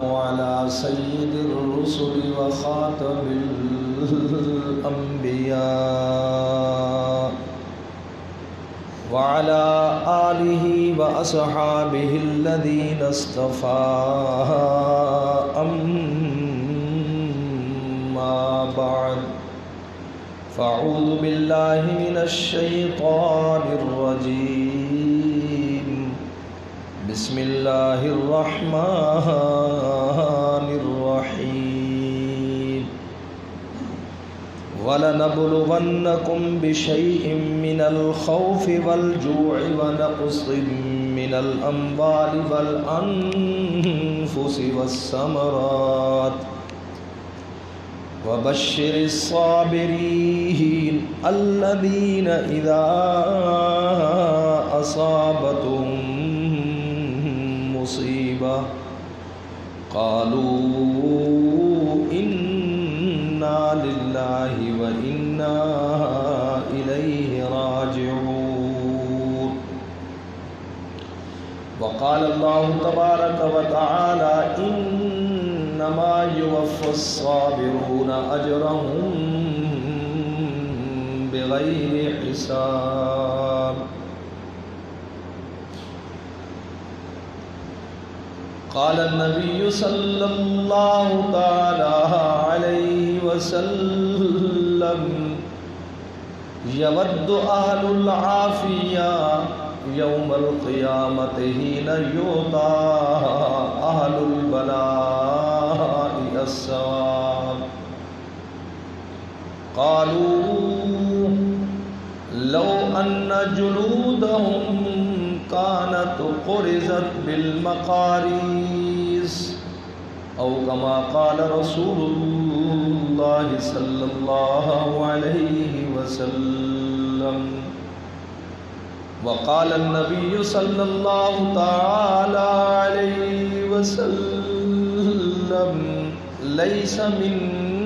وعلى سيد الرسل وخاتم الأنبياء وعلى آله وأصحابه الذين اصطفى أما بعد فأعوذ بالله من الشيطان الرجيم بسم الله الرحمن الرحيم وَلَنَبْلُوَنَّكُمْ بِشَيْءٍ مِّنَ الْخَوْفِ وَالْجُوعِ وَنَقْصٍ مِّنَ الْأَمْوَالِ وَالْأَنفُسِ وَالثَّمَرَاتِ وَبَشِّرِ الصَّابِرِينَ الَّذِينَ إِذَا أَصَابَتْهُم مُّصِيبَةٌ قَالُوا إِنَّا لِلَّهِ وَإِنَّا إِلَيْهِ راجعون وقال الله تبارك وتعالى إنما يوفى الصابرون أجرهم بغير حساب قال النبي صلى الله تعالى عليه وسلم يود أهل العافية يوم القيامة حين يعطى أهل البلاء الثواب قالوا لو أن جلودهم كانت قرزت بالمقاريس أو كما قال رسول الله صلى الله عليه وسلم وقال النبي صلى الله تعالى عليه وسلم ليس منا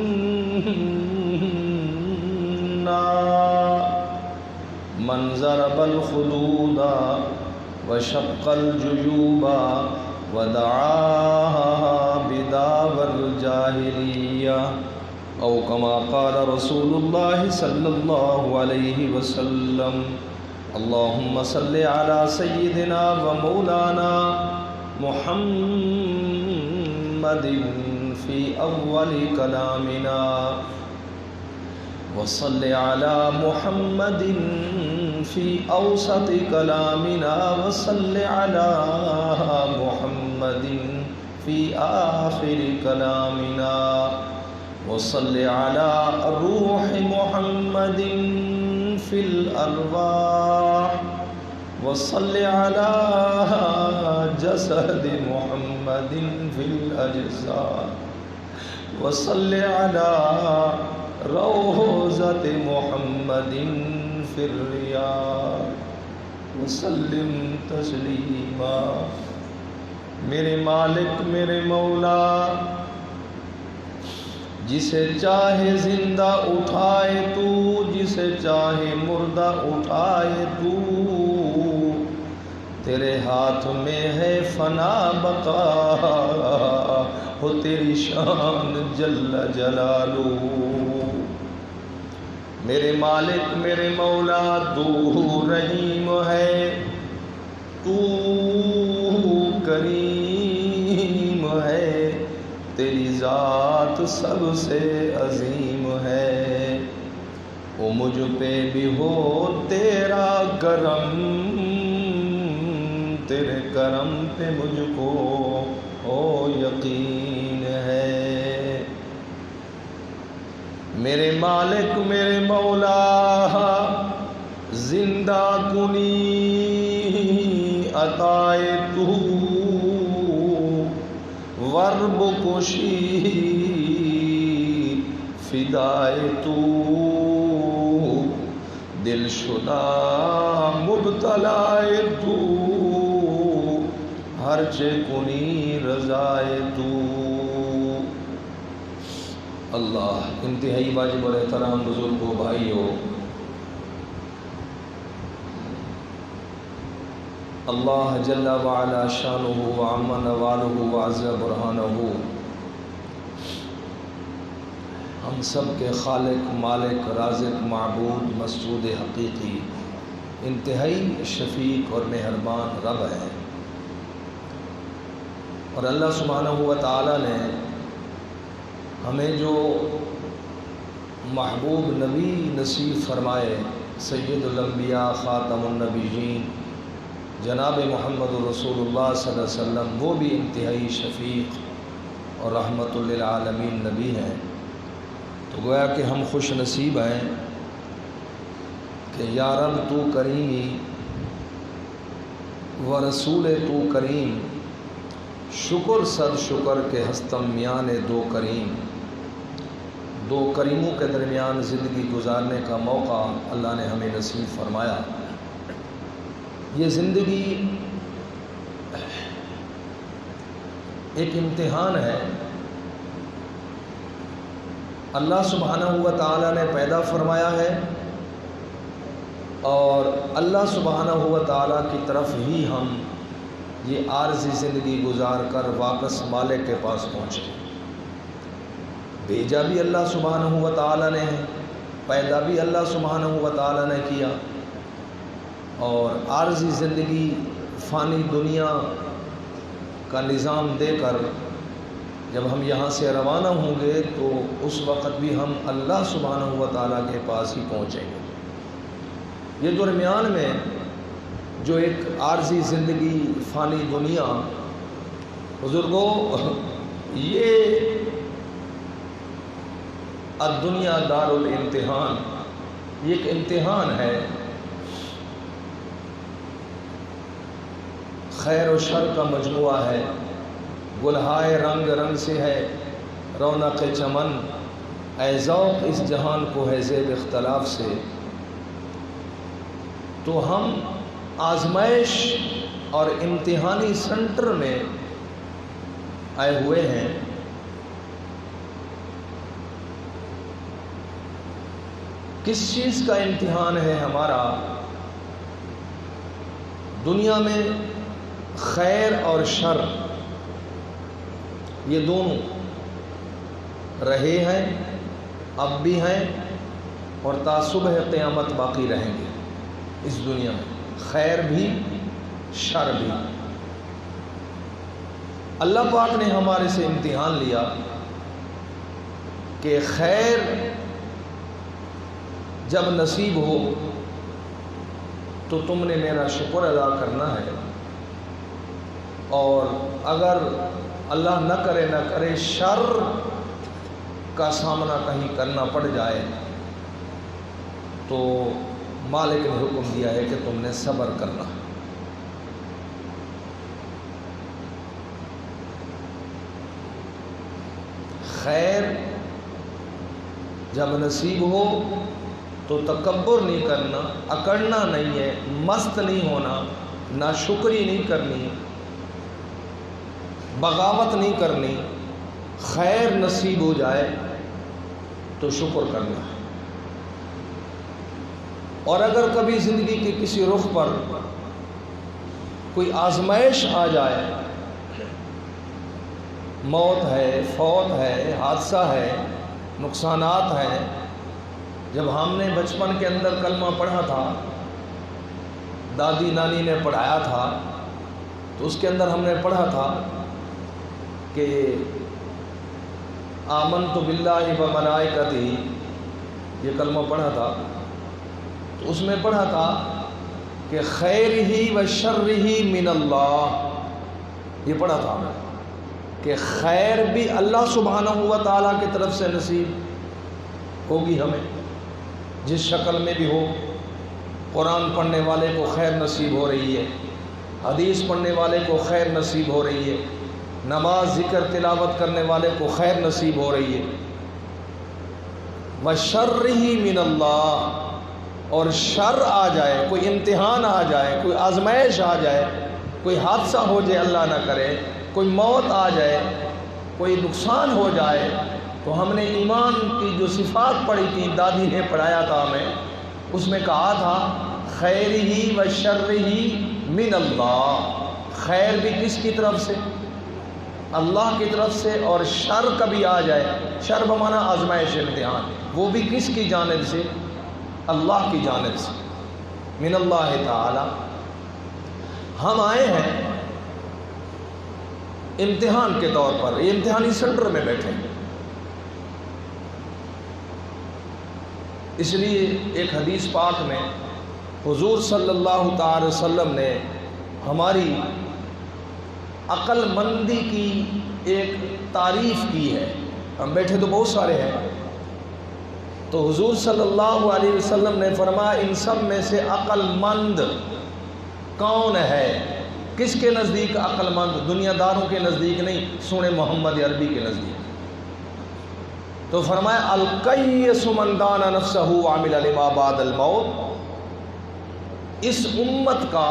من ضرب الخدود وشق الجيوب ودعاها بدعوى الجاهلية أو كما قال رسول الله صلى الله عليه وسلم اللهم صل على سيدنا ومولانا محمد في أول كلامنا وصل على محمد في أوسط كلامنا وصل على محمد في آخر كلامنا وصل على روح محمد في الأرواح وصل على جسد محمد في الأجساد وصل على روضة محمد في الرياض وسلم تسلیما میرے مالک میرے مولا جسے چاہے زندہ اٹھائے تو جسے چاہے مردہ اٹھائے تو تیرے ہاتھ میں ہے فنا بقا ہو تیری شان جل جلالہ میرے مالک میرے مولا تو رحیم ہے تو کریم ہے تیری ذات سب سے عظیم ہے وہ مجھ پہ بھی ہو تیرا کرم تیرے کرم پہ مجھ کو ہو یقین ہے میرے مالک میرے مولا زندہ کنی عطائے تو ورب کشی فدائے تو دل شدہ مبتلائے تو ہر چے کنی رضائے تو اللہ انتہائی واجب الاحترام بزرگوں بھائیوں اللہ جل وعلا شانہ وعم نوالہ وعز برہانہ ہم سب کے خالق، مالک، رازق، معبود، مسعود حقیقی، انتہائی شفیق اور مہربان رب ہے۔ اور اللہ سبحانہ و تعالی نے ہمیں جو محبوب نبی نصیب فرمائے، سید الانبیاء خاتم النبیین جناب محمد رسول اللہ صلی اللہ علیہ وسلم، وہ بھی انتہائی شفیق اور رحمت للعالمین نبی ہیں، تو گویا کہ ہم خوش نصیب ہیں کہ یا رب تو کریمی و رسول تو کریم، شکر صد شکر کے ہستم میان دو کریم، دو کریموں کے درمیان زندگی گزارنے کا موقع اللہ نے ہمیں نصیب فرمایا۔ یہ زندگی ایک امتحان ہے، اللہ سبحانہ و تعالی نے پیدا فرمایا ہے اور اللہ سبحانہ و تعالی کی طرف ہی ہم یہ عارضی زندگی گزار کر واپس مالک کے پاس پہنچے۔ بھیجا بھی اللہ سبحانہ و تعالی نے ہے، پیدا بھی اللہ سبحانہ و تعالی نے کیا، اور عارضی زندگی فانی دنیا کا نظام دے کر جب ہم یہاں سے روانہ ہوں گے تو اس وقت بھی ہم اللہ سبحانہ و تعالیٰ کے پاس ہی پہنچیں گے۔ یہ درمیان میں جو ایک عارضی زندگی فانی دنیا، بزرگوں، یہ الدنیا دار الامتحان، یہ ایک امتحان ہے، خیر و شر کا مجموعہ ہے، گلہائے رنگ رنگ سے ہے رونق چمن، اے ذوق اس جہان کو ہے زیب اختلاف سے۔ تو ہم آزمائش اور امتحانی سنٹر میں آئے ہوئے ہیں۔ کس چیز کا امتحان ہے ہمارا؟ دنیا میں خیر اور شر یہ دونوں رہے ہیں، اب بھی ہیں، اور تا صبح قیامت باقی رہیں گے اس دنیا میں، خیر بھی شر بھی۔ اللہ پاک نے ہمارے سے امتحان لیا کہ خیر جب نصیب ہو تو تم نے میرا شکر ادا کرنا ہے، اور اگر اللہ نہ کرے شر کا سامنا کہیں کرنا پڑ جائے تو مالک نے حکم دیا ہے کہ تم نے صبر کرنا۔ خیر جب نصیب ہو تو تکبر نہیں کرنا، اکڑنا نہیں ہے، مست نہیں ہونا، ناشکری نہیں کرنی، بغاوت نہیں کرنی۔ خیر نصیب ہو جائے تو شکر کرنا ہے، اور اگر کبھی زندگی کے کسی رخ پر کوئی آزمائش آ جائے، موت ہے، فوت ہے، حادثہ ہے، نقصانات ہیں۔ جب ہم نے بچپن کے اندر کلمہ پڑھا تھا، دادی نانی نے پڑھایا تھا، تو اس کے اندر ہم نے پڑھا تھا کہ آمنت باللہ و ملائکتہ، یہ کلمہ پڑھا تھا، تو اس میں پڑھا تھا کہ خیر ہی و شر ہی من اللہ، یہ پڑھا تھا ہمیں کہ خیر بھی اللہ سبحانہ و تعالیٰ کی طرف سے نصیب ہوگی ہمیں، جس شکل میں بھی ہو۔ قرآن پڑھنے والے کو خیر نصیب ہو رہی ہے، حدیث پڑھنے والے کو خیر نصیب ہو رہی ہے، نماز ذکر تلاوت کرنے والے کو خیر نصیب ہو رہی ہے۔ وَشَرِّهِ مِنَ اللَّهِ، اور شر آ جائے، کوئی امتحان آ جائے، کوئی آزمائش آ جائے، کوئی حادثہ ہو جائے، اللہ نہ کرے، کوئی موت آ جائے، کوئی نقصان ہو جائے، تو ہم نے ایمان کی جو صفات پڑھی تھی، دادی نے پڑھایا تھا ہمیں، اس میں کہا تھا خیر ہی و شر ہی من اللہ، خیر بھی کس کی طرف سے؟ اللہ کی طرف سے، اور شر کبھی آ جائے، شر بمانا آزمائش امتحان، وہ بھی کس کی جانب سے؟ اللہ کی جانب سے، من اللہ تعالی۔ ہم آئے ہیں امتحان کے طور پر، یہ امتحانی سینٹر میں بیٹھے ہیں، اس لیے ایک حدیث پاک میں حضور صلی اللہ تعالی وسلم نے ہماری عقل مندی کی ایک تعریف کی ہے۔ ہم بیٹھے تو بہت سارے ہیں، تو حضور صلی اللہ علیہ وسلم نے فرمایا ان سب میں سے عقل مند کون ہے؟ کس کے نزدیک عقل مند؟ دنیا داروں کے نزدیک نہیں، سونے محمد عربی کے نزدیک۔ تو فرمایا القیس من دان نفسہ وعمل لما بعد الموت، اس امت کا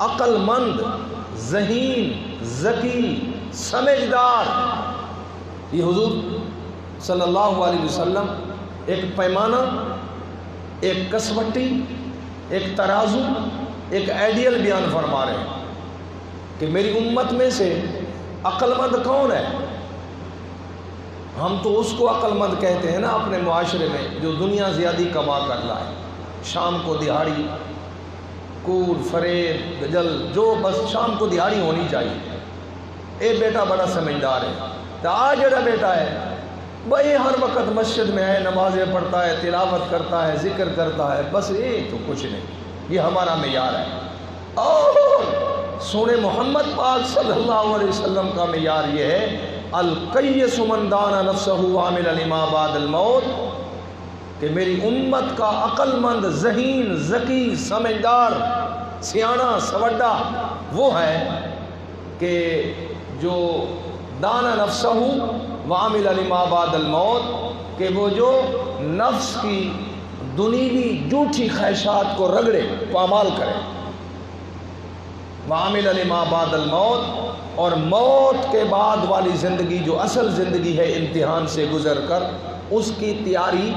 عقل مند، ذہین، ذکی، سمجھدار، یہ حضور صلی اللہ علیہ وسلم ایک پیمانہ، ایک کسوٹی، ایک ترازو، ایک آئیڈیل بیان فرما رہے ہیں کہ میری امت میں سے عقل مند کون ہے؟ ہم تو اس کو عقل مند کہتے ہیں نا اپنے معاشرے میں جو دنیا زیادی کما کر لائے، شام کو دہاڑی، کور، فریب، گجل، جو بس شام کو دہاڑی ہونی چاہیے۔ اے بیٹا بڑا سمجھدار ہے، تو آج جڑا بیٹا ہے بھائی ہر وقت مسجد میں ہے، نمازیں پڑھتا ہے، تلاوت کرتا ہے، ذکر کرتا ہے، بس یہ تو کچھ نہیں، یہ ہمارا معیار ہے۔ اور سونے محمد پاک صلی اللہ علیہ وسلم کا معیار یہ ہے القیس من دان نفسہ وعمل لما بعد الموت، کہ میری امت کا عقل مند، ذہین، ذکی، سمجھدار، سیانا، سوڈا وہ ہے کہ جو دانا نفسہ وعمل لما بعد الموت، کہ وہ جو نفس کی دنیوی جھوٹی خواہشات کو رگڑے، پامال کرے، وعمل لما بعد الموت، اور موت کے بعد والی زندگی جو اصل زندگی ہے امتحان سے گزر کر، اس کی تیاری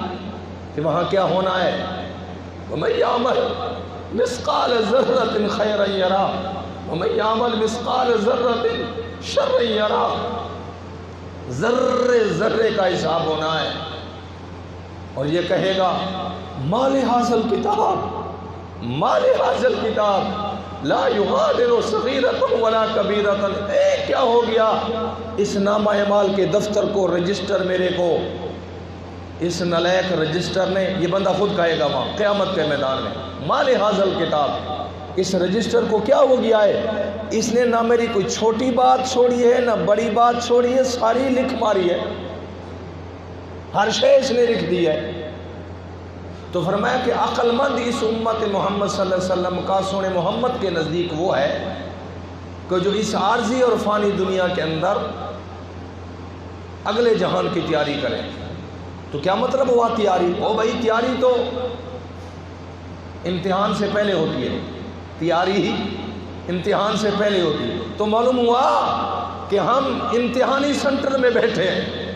کہ وہاں کیا ہونا ہے۔ وَمَن يَعْمَلْ مِثْقَالَ ذَرَّةٍ خَيْرًا يَرَهُ وَمَن يَعْمَلْ مِثْقَالَ ذَرَّةٍ شَرًّا يَرَهُ، ذرے ذرے کا حساب ہونا ہے، اور یہ کہے گا مال حاصل کتاب، مال حاصل کتاب لا یغادر صغیرۃ ولا کبیرۃ، اے کیا ہو گیا اس نامہ اعمال کے دفتر کو، رجسٹر میرے کو، اس نلیک رجسٹر نے، یہ بندہ خود کہے گا وہاں قیامت کے میدان میں، مال حاصل کتاب، اس رجسٹر کو کیا ہو گیا ہے، اس نے نہ میری کوئی چھوٹی بات چھوڑی ہے نہ بڑی بات چھوڑی ہے، ساری لکھ ماری ہے، ہر شے اس نے لکھ دی ہے۔ تو فرمایا کہ عقل مند اس امت محمد صلی اللہ علیہ وسلم کا سونے محمد کے نزدیک وہ ہے کہ جو اس عارضی اور فانی دنیا کے اندر اگلے جہان کی تیاری کرے۔ تو کیا مطلب ہوا تیاری؟ او بھائی تیاری تو امتحان سے پہلے ہوتی ہے، تیاری ہی امتحان سے پہلے ہوتی ہے۔ تو معلوم ہوا کہ ہم امتحانی سینٹر میں بیٹھے ہیں،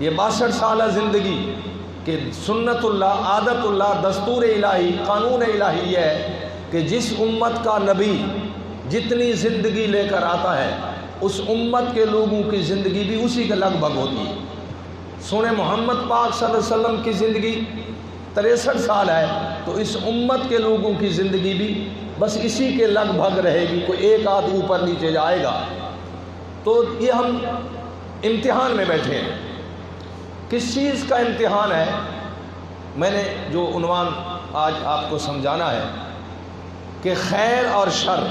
یہ 62 سالہ زندگی کہ سنت اللہ، عادت اللہ، دستور الہی، قانون الہی یہ ہے کہ جس امت کا نبی جتنی زندگی لے کر آتا ہے اس امت کے لوگوں کی زندگی بھی اسی کے لگ بھگ ہوتی ہے۔ سونے محمد پاک صلی اللہ علیہ وسلم کی زندگی 63 سال ہے، تو اس امت کے لوگوں کی زندگی بھی بس اسی کے لگ بھگ رہے گی، کوئی ایک آدھ اوپر نیچے جائے گا۔ تو یہ ہم امتحان میں بیٹھے ہیں۔ کس چیز کا امتحان ہے؟ میں نے جو عنوان آج آپ کو سمجھانا ہے کہ خیر اور شر،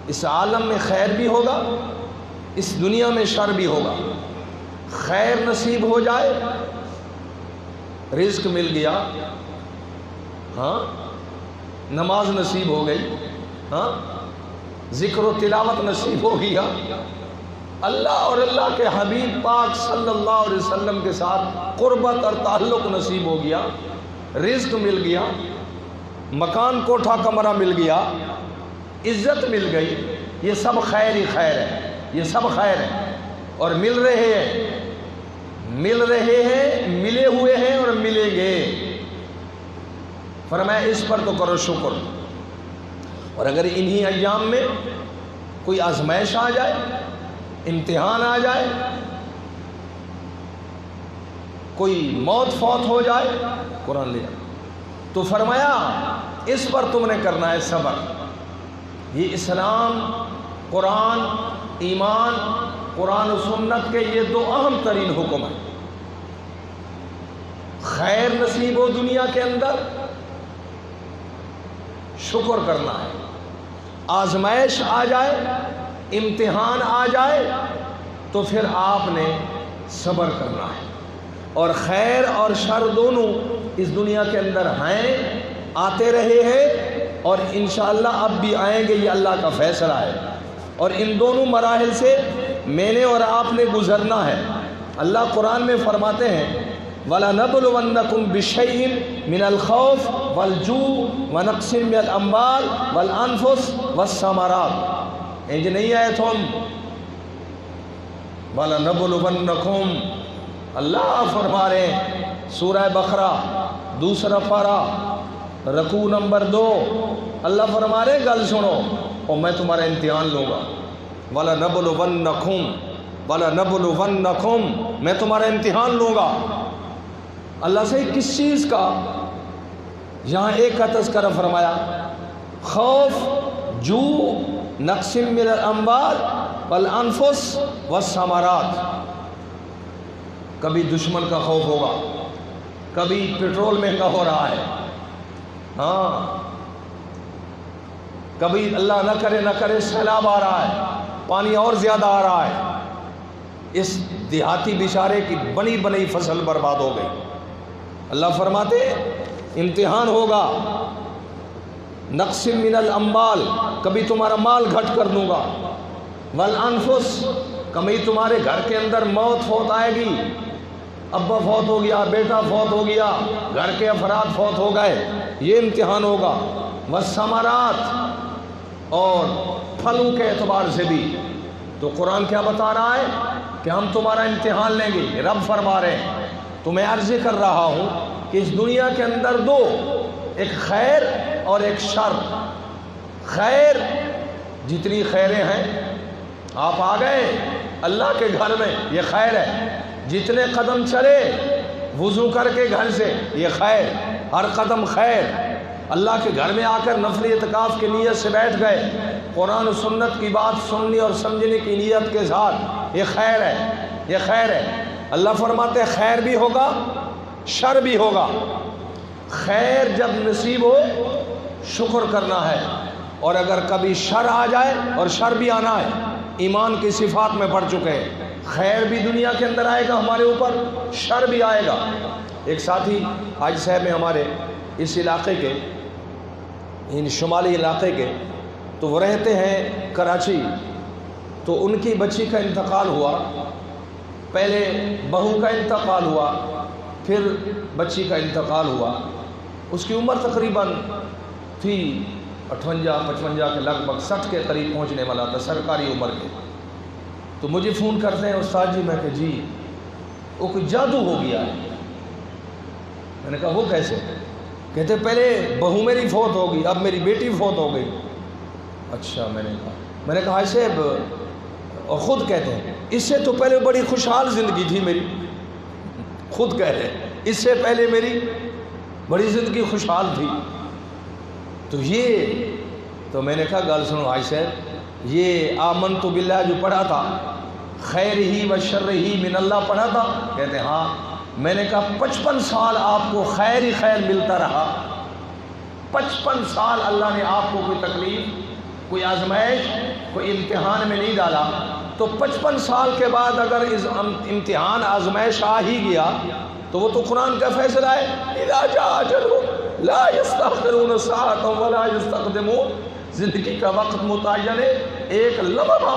اس عالم میں خیر بھی ہوگا، اس دنیا میں شر بھی ہوگا۔ خیر نصیب ہو جائے، رزق مل گیا، ہاں، نماز نصیب ہو گئی، ہاں، ذکر و تلاوت نصیب ہو گیا، اللہ اور اللہ کے حبیب پاک صلی اللہ علیہ وسلم کے ساتھ قربت اور تعلق نصیب ہو گیا، رزق مل گیا، مکان کوٹھا کمرہ مل گیا، عزت مل گئی، یہ سب خیر ہی خیر ہے، یہ سب خیر ہے، اور مل رہے ہیں، ملے ہوئے ہیں اور ملیں گے۔ فرمایا اس پر تو کرو شکر۔ اور اگر انہی ایام میں کوئی آزمائش آ جائے، امتحان آ جائے، کوئی موت فوت ہو جائے، قرآن لیا تو فرمایا اس پر تم نے کرنا ہے صبر۔ یہ اسلام، قرآن، ایمان، قرآن و سنت کے یہ دو اہم ترین حکم ہیں۔ خیر نصیب ہو دنیا کے اندر، شکر کرنا ہے۔ آزمائش آ جائے، امتحان آ جائے تو پھر آپ نے صبر کرنا ہے۔ اور خیر اور شر دونوں اس دنیا کے اندر ہیں، آتے رہے ہیں اور انشاءاللہ اب بھی آئیں گے، یہ اللہ کا فیصلہ ہے۔ اور ان دونوں مراحل سے میں نے اور آپ نے گزرنا ہے۔ اللہ قرآن میں فرماتے ہیں وَلَنَبْلُوَنَّكُمْ بِشَيْءٍ مِّنَ الْخَوْفِ وَالْجُوعِ وَنَقْصٍ مِّنَ الْأَمْوَالِ وَالْأَنفُسِ وَالثَّمَرَاتِ۔ انج نہیں آئے تم وَلَنَبْلُوَنَّكُمْ، اللہ فرما رہے ہیں سورہ بقرہ دوسرا پارہ رکوع نمبر 2، اللہ فرما رہے ہیں گل سنو اور میں تمہارا امتحان لوں گا۔ وَلَنَبْلُوَنَّكُمْ وَلَنَبْلُوَنَّكُمْ، میں تمہارا امتحان لوں گا۔ اللہ سے کس چیز کا؟ یہاں ایک کا تذکرہ فرمایا، خوف، جوع، نقص من الاموال والانفس والثمرات۔ کبھی دشمن کا خوف ہوگا، کبھی پیٹرول مہنگا ہو رہا ہے، ہاں، کبھی اللہ نہ کرے سیلاب آ رہا ہے، پانی اور زیادہ آ رہا ہے، اس دیہاتی بیچارے کی بنی بنی فصل برباد ہو گئی۔ اللہ فرماتے امتحان ہوگا، نقص من الاموال، کبھی تمہارا مال گھٹ کر دوں گا، والانفس، کبھی تمہارے گھر کے اندر موت فوت آئے گی، ابا فوت ہو گیا، بیٹا فوت ہو گیا، گھر کے افراد فوت ہو گئے، یہ امتحان ہوگا۔ والثمرات، اور پھلوں کے اعتبار سے بھی۔ تو قرآن کیا بتا رہا ہے کہ ہم تمہارا امتحان لیں گے۔ رب فرما رہے ہیں تو میں عرض کر رہا ہوں کہ اس دنیا کے اندر دو، ایک خیر اور ایک شر۔ خیر، جتنی خیریں ہیں، آپ آ گئے اللہ کے گھر میں، یہ خیر ہے۔ جتنے قدم چلے وضو کر کے گھر سے، یہ خیر، ہر قدم خیر۔ اللہ کے گھر میں آ کر نفلی اعتکاف کی نیت سے بیٹھ گئے، قرآن و سنت کی بات سننے اور سمجھنے کی نیت کے ساتھ، یہ خیر ہے، یہ خیر ہے۔ اللہ فرماتے ہیں خیر بھی ہوگا، شر بھی ہوگا۔ خیر جب نصیب ہو شکر کرنا ہے، اور اگر کبھی شر آ جائے، اور شر بھی آنا ہے، ایمان کی صفات میں پڑھ چکے ہیں، خیر بھی دنیا کے اندر آئے گا ہمارے اوپر، شر بھی آئے گا۔ ایک ساتھی حاج صاحب میں ہمارے اس علاقے کے، ان شمالی علاقے کے، تو وہ رہتے ہیں کراچی، تو ان کی بچی کا انتقال ہوا، پہلے بہو کا انتقال ہوا، پھر بچی کا انتقال ہوا۔ اس کی عمر تقریباً تھی 58-55 کے لگ بھگ 60 کے قریب پہنچنے والا تھا، سرکاری عمر کے۔ تو مجھے فون کرتے ہیں استاد جی، میں کہ جی وہ کوئی جادو ہو گیا ہے۔ میں نے کہا وہ کیسے؟ کہتے پہلے بہو میری فوت ہو گئی، اب میری بیٹی فوت ہو گئی۔ اچھا، میں نے کہا ایسے، اور خود کہتے ہیں اس سے تو پہلے بڑی خوشحال زندگی تھی میری، خود کہہ رہے اس سے پہلے میری بڑی زندگی خوشحال تھی۔ تو میں نے کہا گل سنو بھائی صاحب، یہ آمنت باللہ جو پڑھا تھا، خیر ہی و شر ہی من اللہ پڑھا تھا؟ کہتے ہاں۔ میں نے کہا 55 سال آپ کو خیر ہی خیر ملتا رہا، 55 سال اللہ نے آپ کو کوئی تکلیف، کوئی آزمائش، کوئی امتحان میں نہیں ڈالا، تو 55 سال کے بعد اگر اس امتحان آزمائش آ ہی گیا تو وہ تو قرآن کا فیصلہ ہے، اذا جاء اجلهم لا يستأخرون ساعة ولا يستقدمون۔ زندگی کا وقت متعین ہے، ایک لمحہ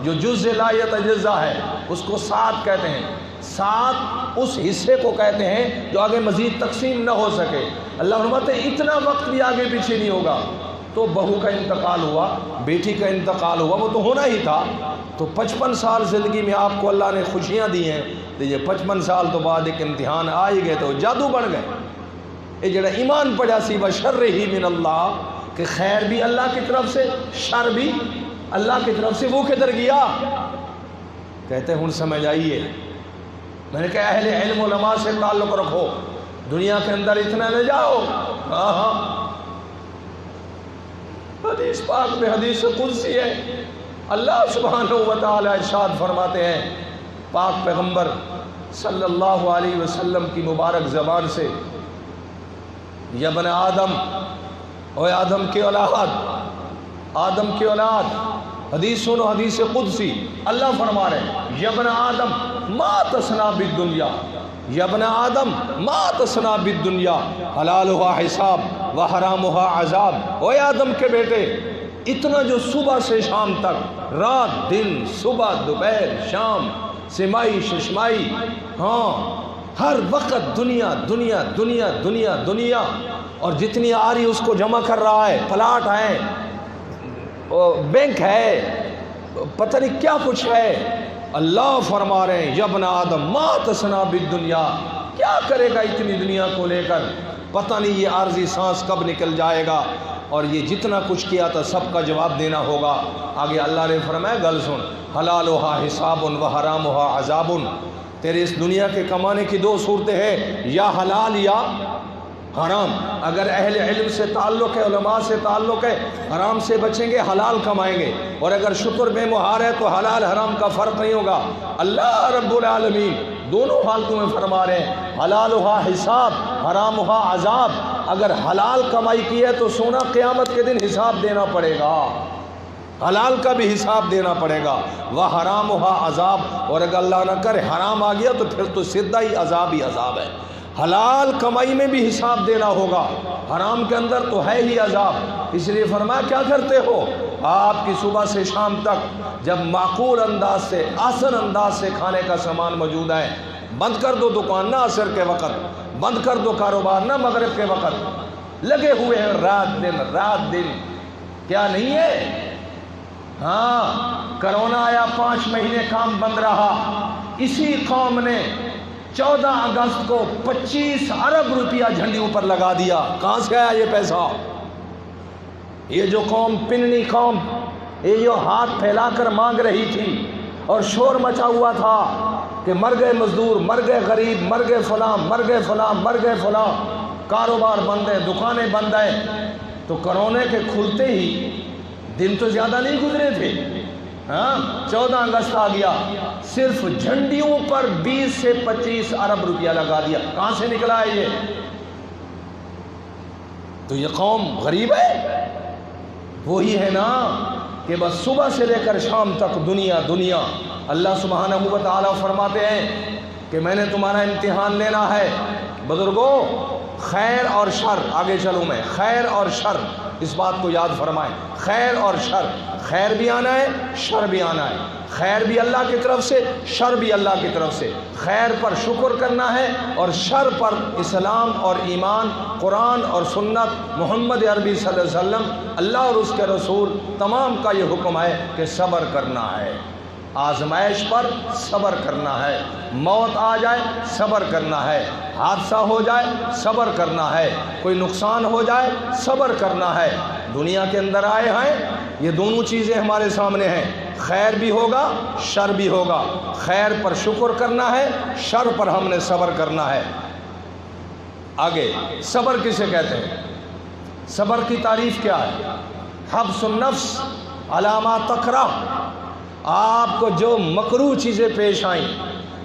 جو جز لا یتجزا ہے اس کو ساتھ کہتے ہیں۔ ساتھ اس حصے کو کہتے ہیں جو آگے مزید تقسیم نہ ہو سکے۔ اللہ فرماتے ہیں اتنا وقت بھی آگے پیچھے نہیں ہوگا۔ تو بہو کا انتقال ہوا، بیٹی کا انتقال ہوا، وہ تو ہونا ہی تھا۔ تو 55 سال زندگی میں آپ کو اللہ نے خوشیاں دی ہیں، تو یہ 55 سال تو بعد ایک امتحان آ ہی گئے تو جادو بن گئے۔ یہ جڑا ایمان پڑھا سی بشر ہی من اللہ، کہ کہ خیر بھی اللہ کی طرف سے شر بھی اللہ کی طرف سے، وہ کدھر گیا؟ کہتے ہیں ہن سمجھ آئیے۔ میں نے کہا اہل علم علماء سے تعلق رکھو، دنیا کے اندر اتنا نہ جاؤ۔ ہاں حدیث پاک میں حدیث قدسی ہے، اللہ سبحانہ و تعالی ارشاد فرماتے ہیں پاک پیغمبر صلی اللہ علیہ وسلم کی مبارک زبان سے، یا بن آدم، او آدم کے اولاد، آدم کے اولاد، حدیث سنو، حدیث قدسی، اللہ فرما رہے ہیں یا بن آدم ما تصنع بالدنیا، یا ابن آدم ما تصنع بالدنیا حلالها حساب و حرامها عذاب۔ اوے آدم کے بیٹے، اتنا جو صبح سے شام تک، رات دن، صبح دوپہر شام، سمائی ششمائی، ہاں ہر وقت دنیا دنیا دنیا دنیا دنیا، اور جتنی آ رہی اس کو جمع کر رہا ہے، پلاٹ ہے، بینک ہے، پتہ نہیں کیا کچھ ہے۔ اللہ فرما رہے ہیں یا ابن آدم ما تصنع بالدنیا، کیا کرے گا اتنی دنیا کو لے کر؟ پتہ نہیں یہ عارضی سانس کب نکل جائے گا، اور یہ جتنا کچھ کیا تھا سب کا جواب دینا ہوگا۔ آگے اللہ نے فرمایا گل سن، حلالها حساب و حرامها عذاب۔ تیرے اس دنیا کے کمانے کی دو صورتیں ہیں، یا حلال یا حرام۔ اگر اہل علم سے تعلق ہے، علماء سے تعلق ہے، حرام سے بچیں گے، حلال کمائیں گے، اور اگر شکر بے مہار ہے تو حلال حرام کا فرق نہیں ہوگا۔ اللہ رب العالمین دونوں حالتوں میں فرما رہے ہیں حلالها حساب حرامها عذاب۔ اگر حلال کمائی کی ہے تو سونا قیامت کے دن حساب دینا پڑے گا، حلال کا بھی حساب دینا پڑے گا۔ وحرامها عذاب، اور اگر اللہ نہ کرے حرام آ گیا تو پھر تو سیدھا ہی عذاب ہے۔ حلال کمائی میں بھی حساب دینا ہوگا، حرام کے اندر تو ہے ہی عذاب۔ اس لیے فرمایا کیا کرتے ہو آپ کی صبح سے شام تک، جب معقول انداز سے، آسن انداز سے کھانے کا سامان موجود ہے، بند کر دو دکان نہ عصر کے وقت، بند کر دو کاروبار نہ مغرب کے وقت، لگے ہوئے ہیں رات دن، کیا نہیں ہے؟ ہاں کرونا آیا، 5 مہینے کام بند رہا، اسی قوم نے 14 اگست کو 25 ارب روپیہ جھنڈی اوپر لگا دیا۔ کہاں سے آیا یہ پیسہ؟ یہ جو قوم، پننی قوم، یہ جو ہاتھ پھیلا کر مانگ رہی تھی اور شور مچا ہوا تھا کہ مر گئے مزدور، مر گئے غریب، مر گئے فلاں، مر گئے فلاں، مر گئے فلاں، کاروبار بند ہے، دکانیں بند ہیں، تو کرونے کے کھلتے ہی دن تو زیادہ نہیں گزرے تھے، ہاں 14 اگست آ گیا، صرف جھنڈیوں پر 20 سے 25 ارب روپیہ لگا دیا۔ کہاں سے نکلا ہے یہ؟ تو یہ قوم غریب ہے؟ وہی ہے نا کہ بس صبح سے لے کر شام تک دنیا دنیا۔ اللہ سبحانہ و تعالیٰ فرماتے ہیں کہ میں نے تمہارا امتحان لینا ہے بزرگوں، خیر اور شر۔ آگے چلوں میں، خیر اور شر، اس بات کو یاد فرمائیں، خیر اور شر، خیر بھی آنا ہے، شر بھی آنا ہے، خیر بھی اللہ کی طرف سے، شر بھی اللہ کی طرف سے۔ خیر پر شکر کرنا ہے، اور شر پر اسلام اور ایمان، قرآن اور سنت، محمد عربی صلی اللہ علیہ وسلم، اللہ اور اس کے رسول تمام کا یہ حکم ہے کہ صبر کرنا ہے۔ آزمائش پر صبر کرنا ہے، موت آ جائے صبر کرنا ہے، حادثہ ہو جائے صبر کرنا ہے، کوئی نقصان ہو جائے صبر کرنا ہے۔ دنیا کے اندر آئے ہیں، یہ دونوں چیزیں ہمارے سامنے ہیں، خیر بھی ہوگا شر بھی ہوگا۔ خیر پر شکر کرنا ہے، شر پر ہم نے صبر کرنا ہے۔ آگے صبر کسے کہتے ہیں؟ صبر کی تعریف کیا ہے؟ حبس النفس علی ما تکرہ، آپ کو جو مکروہ چیزیں پیش آئیں،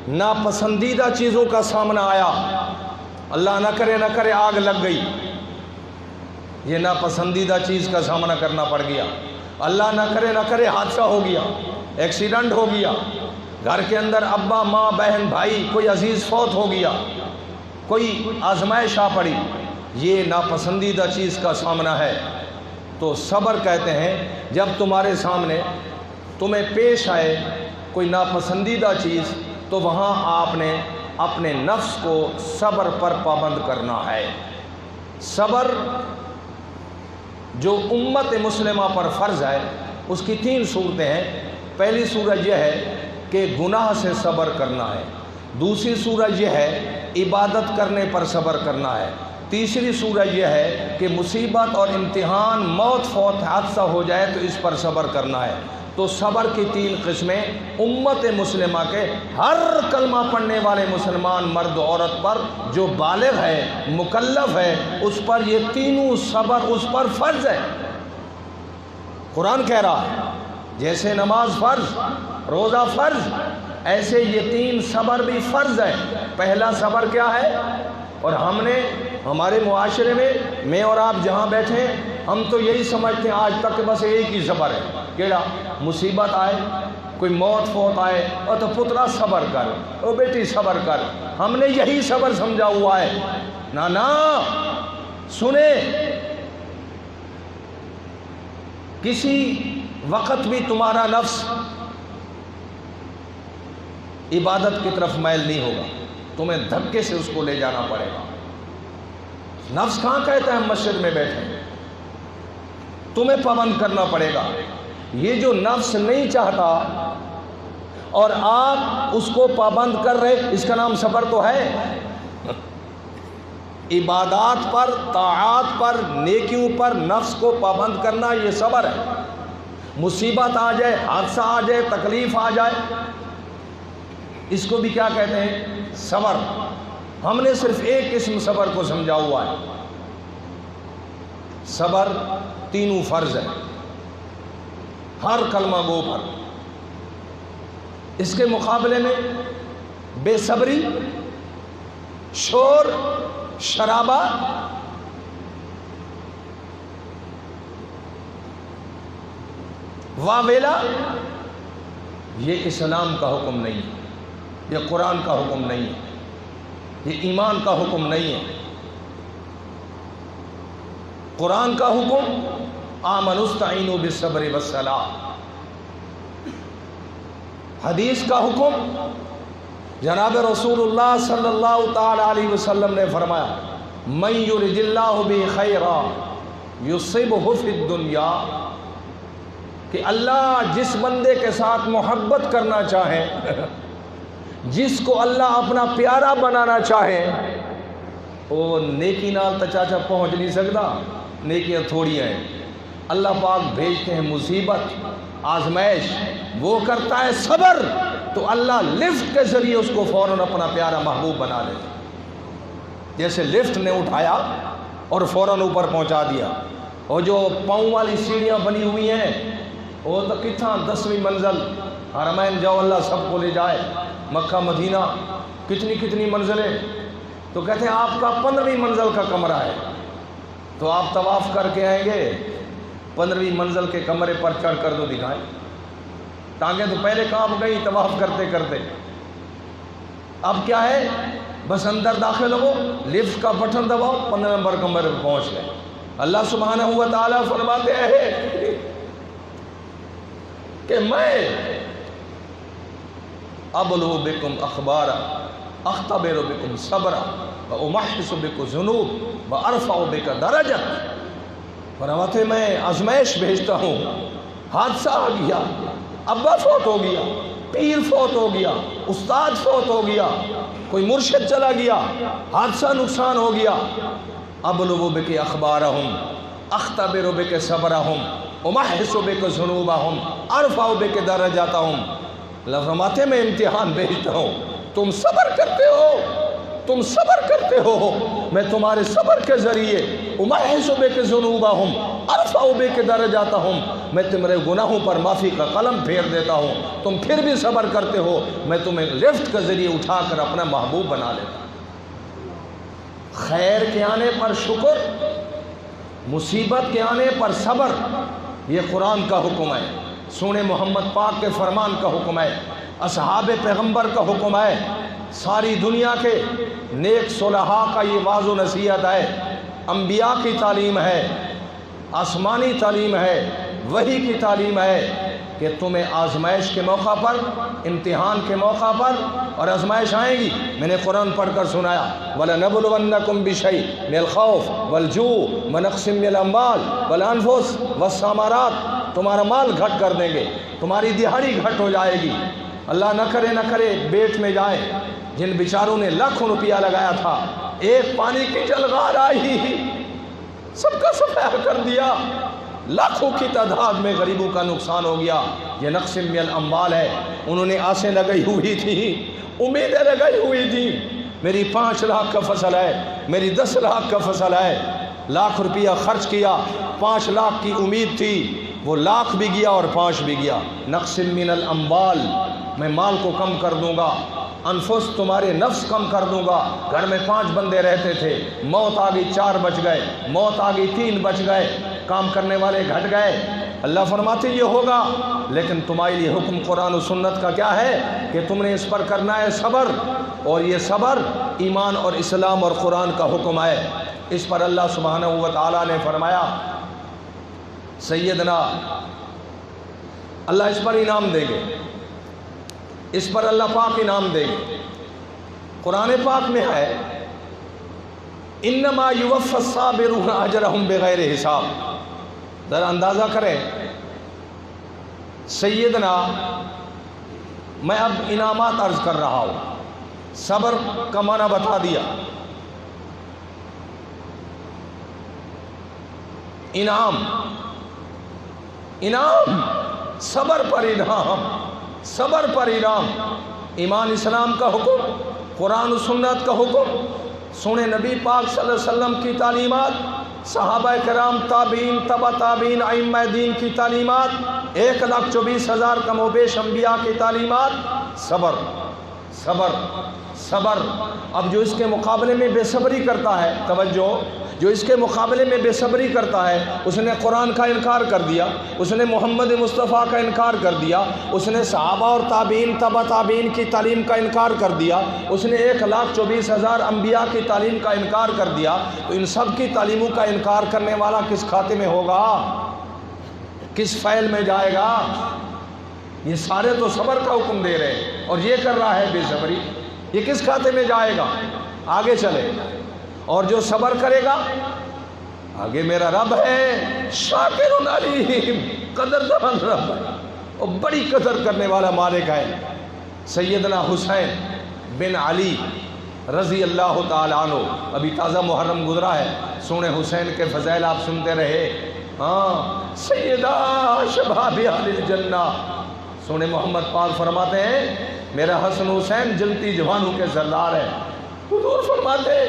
ناپسندیدہ چیزوں کا سامنا آیا، اللہ نہ کرے آگ لگ گئی، یہ ناپسندیدہ چیز کا سامنا کرنا پڑ گیا، اللہ نہ کرے حادثہ ہو گیا، ایکسیڈنٹ ہو گیا، گھر کے اندر ابا ماں بہن بھائی کوئی عزیز فوت ہو گیا، کوئی آزمائش آ پڑی، یہ ناپسندیدہ چیز کا سامنا ہے۔ تو صبر کہتے ہیں جب تمہارے سامنے تمہیں پیش آئے کوئی ناپسندیدہ چیز، تو وہاں آپ نے اپنے نفس کو صبر پر پابند کرنا ہے۔ صبر جو امت مسلمہ پر فرض ہے، اس کی 3 صورتیں ہیں۔ پہلی صورت یہ ہے کہ گناہ سے صبر کرنا ہے، دوسری صورت یہ ہے عبادت کرنے پر صبر کرنا ہے، تیسری صورت یہ ہے کہ مصیبت اور امتحان، موت فوت حادثہ ہو جائے تو اس پر صبر کرنا ہے۔ تو صبر کی 3 قسمیں امت مسلمہ کے ہر کلمہ پڑھنے والے مسلمان مرد عورت پر جو بالغ ہے، مکلف ہے، اس پر یہ تینوں صبر اس پر فرض ہے۔ قرآن کہہ رہا ہے جیسے نماز فرض، روزہ فرض، ایسے یہ 3 صبر بھی فرض ہے۔ پہلا صبر کیا ہے؟ اور ہم نے ہمارے معاشرے میں اور آپ جہاں بیٹھے ہم تو یہی سمجھتے ہیں آج تک کہ بس ایک ہی صبر ہے، کیڑا؟ مصیبت آئے، کوئی موت فوت آئے، اور تو پترا صبر کر، او بیٹی صبر کر، ہم نے یہی صبر سمجھا ہوا ہے۔ نا سنیں، کسی وقت بھی تمہارا نفس عبادت کی طرف میل نہیں ہوگا، تمہیں دھکے سے اس کو لے جانا پڑے گا۔ نفس کہاں کہتا ہے ہم مسجد میں بیٹھے، تمہیں پابند کرنا پڑے گا۔ یہ جو نفس نہیں چاہتا اور آپ اس کو پابند کر رہے، اس کا نام صبر تو ہے۔ عبادات پر، طاعات پر، نیکیوں پر نفس کو پابند کرنا یہ صبر ہے۔ مصیبت آ جائے، حادثہ آ جائے، تکلیف آ جائے، اس کو بھی کیا کہتے ہیں؟ صبر۔ ہم نے صرف ایک قسم صبر کو سمجھا ہوا ہے۔ صبر تینوں فرض ہے ہر کلمہ گو پر۔ اس کے مقابلے میں بے صبری، شور شرابہ، واویلا، یہ اسلام کا حکم نہیں ہے، یہ قرآن کا حکم نہیں ہے، یہ ایمان کا حکم نہیں ہے۔ قرآن کا حکم آمنوا استعینوا بالصبر والصلاۃ، حدیث کا حکم جناب رسول اللہ صلی اللہ تعالی علیہ وسلم نے فرمایا من یرد اللہ بہ خیرا یصبہ فی الدنیا، کہ اللہ جس بندے کے ساتھ محبت کرنا چاہے، جس کو اللہ اپنا پیارا بنانا چاہے، وہ نیکی نال تو چاچا پہنچ نہیں سکتا، نیکیاں تھوڑی ہیں۔ اللہ پاک بھیجتے ہیں مصیبت، آزمائش، وہ کرتا ہے صبر، تو اللہ لفٹ کے ذریعے اس کو فوراً اپنا پیارا محبوب بنا لیتا۔ جیسے لفٹ نے اٹھایا اور فوراً اوپر پہنچا دیا، اور جو پاؤں والی سیڑھیاں بنی ہوئی ہیں وہ تو کتنا 10ویں منزل، حرمین جاؤ اللہ سب کو لے جائے، مکہ مدینہ کتنی منزلیں، تو کہتے ہیں آپ کا 15ویں منزل کا کمرہ ہے، تو آپ طواف کر کے آئیں گے، 15ویں منزل کے کمرے پر چڑھ کر دو دکھائیں، ٹانگیں تو پہلے کانپ گئی طواف کرتے کرتے۔ اب کیا ہے، بس اندر داخل ہو، لفٹ کا بٹن دباؤ، 15 نمبر کمرے پر پہنچ گئے۔ اللہ سبحانہ و تعالیٰ فرماتے ہیں کہ میں ابلغ بکم اخبارا اختبر بکم صبرا وامحص بکم ذنوب وارفع بک درجات، فرماتے میں آزمائش بھیجتا ہوں، حادثہ آ گیا، ابا فوت ہو گیا، پیر فوت ہو گیا، استاد فوت ہو گیا، کوئی مرشد چلا گیا، حادثہ نقصان ہو گیا، ابلغ بک اخبارہم اختبر بک صبرہم امحص بک ذنوبہم ارفع بک درجاتہم۔ اللہ فرماتے میں امتحان بھیجتا ہوں، تم صبر کرتے ہو، میں تمہارے صبر کے ذریعے امحص بک ذنوبہم ارفع بک درجاتہم، میں تمہارے گناہوں پر معافی کا قلم پھیر دیتا ہوں، تم پھر بھی صبر کرتے ہو، میں تمہیں لفٹ کے ذریعے اٹھا کر اپنا محبوب بنا لیتا ہوں۔ خیر کے آنے پر شکر، مصیبت کے آنے پر صبر، یہ قرآن کا حکم ہے، سونے محمد پاک کے فرمان کا حکم ہے، اصحاب پیغمبر کا حکم ہے، ساری دنیا کے نیک صلحاء کا یہ واعظ و نصیحت ہے، انبیاء کی تعلیم ہے، آسمانی تعلیم ہے، وحی کی تعلیم ہے کہ تمہیں آزمائش کے موقع پر، امتحان کے موقع پر، اور آزمائش آئیں گی، میں نے قرآن پڑھ کر سنایا وَلَنَبْلُوَنَّكُمْ بِشَيْءٍ مِنَ الْخَوْفِ وَالْجُوعِ وَنَقْصٍ مِنَ الْأَمْوَالِ وَالْأَنفُسِ وَالثَّمَرَاتِ، تمہارا مال گھٹ کر دیں گے، تمہاری دہاڑی گھٹ ہو جائے گی، اللہ نہ کرے بیٹ میں جائے، جن بیچاروں نے لاکھوں روپیہ لگایا تھا ایک پانی کی جلغار آئی سب کا صفحہ کر دیا، لاکھوں کی تعداد میں غریبوں کا نقصان ہو گیا۔ یہ نقص من الاموال ہے۔ انہوں نے آسیں لگائی ہوئی تھی، امیدیں لگائی ہوئی تھی، میری 5 لاکھ کا فصل ہے، میری 10 لاکھ کا فصل ہے، لاکھ روپیہ خرچ کیا، 5 لاکھ کی امید تھی، وہ لاکھ بھی گیا اور 5 بھی گیا۔ نقص من الاموال، میں مال کو کم کر دوں گا، انفس تمہارے نفس کم کر دوں گا۔ گھر میں 5 بندے رہتے تھے، موت آ گئی 4 بچ گئے، موت آ گئی 3 بچ گئے، کام کرنے والے گھٹ گئے۔ اللہ فرماتے یہ ہوگا، لیکن تمہارے لیے حکم قرآن و سنت کا کیا ہے کہ تم نے اس پر کرنا ہے صبر، اور یہ صبر ایمان اور اسلام اور قرآن کا حکم ہے۔ اس پر اللہ سبحانہ و تعالیٰ نے فرمایا سیدنا اللہ اس پر انعام دیں گے، اس پر اللہ پاک انعام دیں گے۔ قرآن پاک میں ہے انما یوفی الصابرون اجرہم بغیر حساب۔ ذرا اندازہ کریں سیدنا، میں اب انعامات عرض کر رہا ہوں، صبر کا معنی بتا دیا، انعام، انعام، صبر پر انعام، صبر پر انعام۔ ایمان اسلام کا حکم، قرآن و سنت کا حکم، سنے نبی پاک صلی اللہ علیہ وسلم کی تعلیمات، صحابہ کرام، تابعین، تبع تابعین، ائمہ دین کی تعلیمات، 1,24,000 کم و بیش انبیاء کی تعلیمات، صبر، صبر، صبر۔ اب جو اس کے مقابلے میں بے صبری کرتا ہے، توجہ، جو اس کے مقابلے میں بے صبری کرتا ہے، اس نے قرآن کا انکار کر دیا، اس نے محمد مصطفیٰ کا انکار کر دیا، اس نے صحابہ اور تابعین، تبع تابعین کی تعلیم کا انکار کر دیا، اس نے 1,24,000 انبیاء کی تعلیم کا انکار کر دیا، تو ان سب کی تعلیموں کا انکار کرنے والا کس کھاتے میں ہوگا، کس فعل میں جائے گا؟ یہ سارے تو صبر کا حکم دے رہے ہیں اور یہ کر رہا ہے بے صبری، یہ کس کھاتے میں جائے گا؟ آگے چلے، اور جو صبر کرے گا آگے میرا رب ہے شاکر علیم، قدردان رب ہے اور بڑی قدر کرنے والا مالک ہے۔ سیدنا حسین بن علی رضی اللہ تعالیٰ عنہ، ابھی تازہ محرم گزرا ہے، سونے حسین کے فضائل آپ سنتے رہے، ہاں، سیدہ شباب اہل الجنہ، سونے محمد پاک فرماتے ہیں میرا حسن حسین جنتی جوانوں کے سردار ہے۔ حضور فرماتے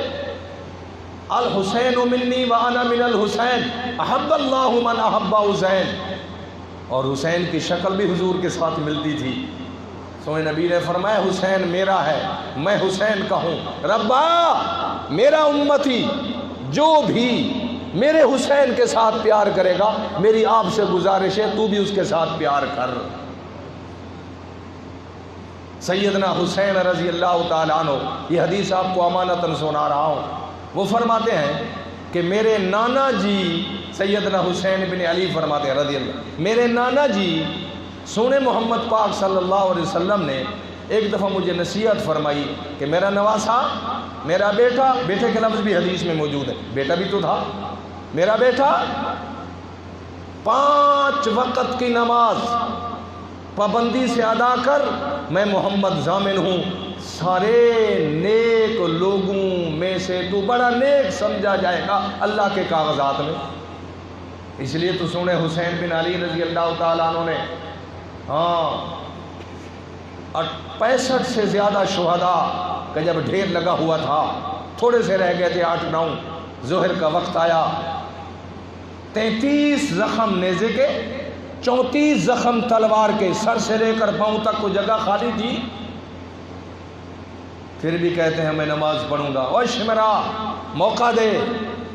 الحسین منی وانا من الحسین احب اللہ من احب حسین، اور حسین کی شکل بھی حضور کے ساتھ ملتی تھی۔ سونے نبی نے فرمایا حسین میرا ہے، میں حسین کا ہوں، ربا میرا امتی جو بھی میرے حسین کے ساتھ پیار کرے گا، میری آپ سے گزارش ہے تو بھی اس کے ساتھ پیار کر۔ سیدنا حسین رضی اللہ تعالیٰ عنہ، یہ حدیث آپ کو امانتاً سنا رہا ہوں، وہ فرماتے ہیں کہ میرے نانا جی سیدنا حسین بن علی فرماتے ہیں رضی اللہ، میرے نانا جی سونے محمد پاک صلی اللہ علیہ وسلم نے ایک دفعہ مجھے نصیحت فرمائی کہ میرا نواسا، میرا بیٹا، بیٹے کے لفظ بھی حدیث میں موجود ہے، بیٹا بھی تو تھا، میرا بیٹا 5 وقت کی نماز پابندی سے ادا کر، میں محمد ضامن ہوں، سارے نیک لوگوں میں سے تو بڑا نیک سمجھا جائے گا اللہ کے کاغذات میں۔ اس لیے تو سنے حسین بن علی رضی اللہ تعالیٰ عنہ نے 65 سے زیادہ شہداء کا جب ڈھیر لگا ہوا تھا، تھوڑے سے رہ گئے تھے 8-9، ظہر کا وقت آیا، 33 زخم نیزے کے، 34 زخم تلوار کے، سر سے لے کر پاؤں تک کو جگہ خالی تھی، پھر بھی کہتے ہیں میں نماز پڑھوں گا، اوہ شمرا موقع دے،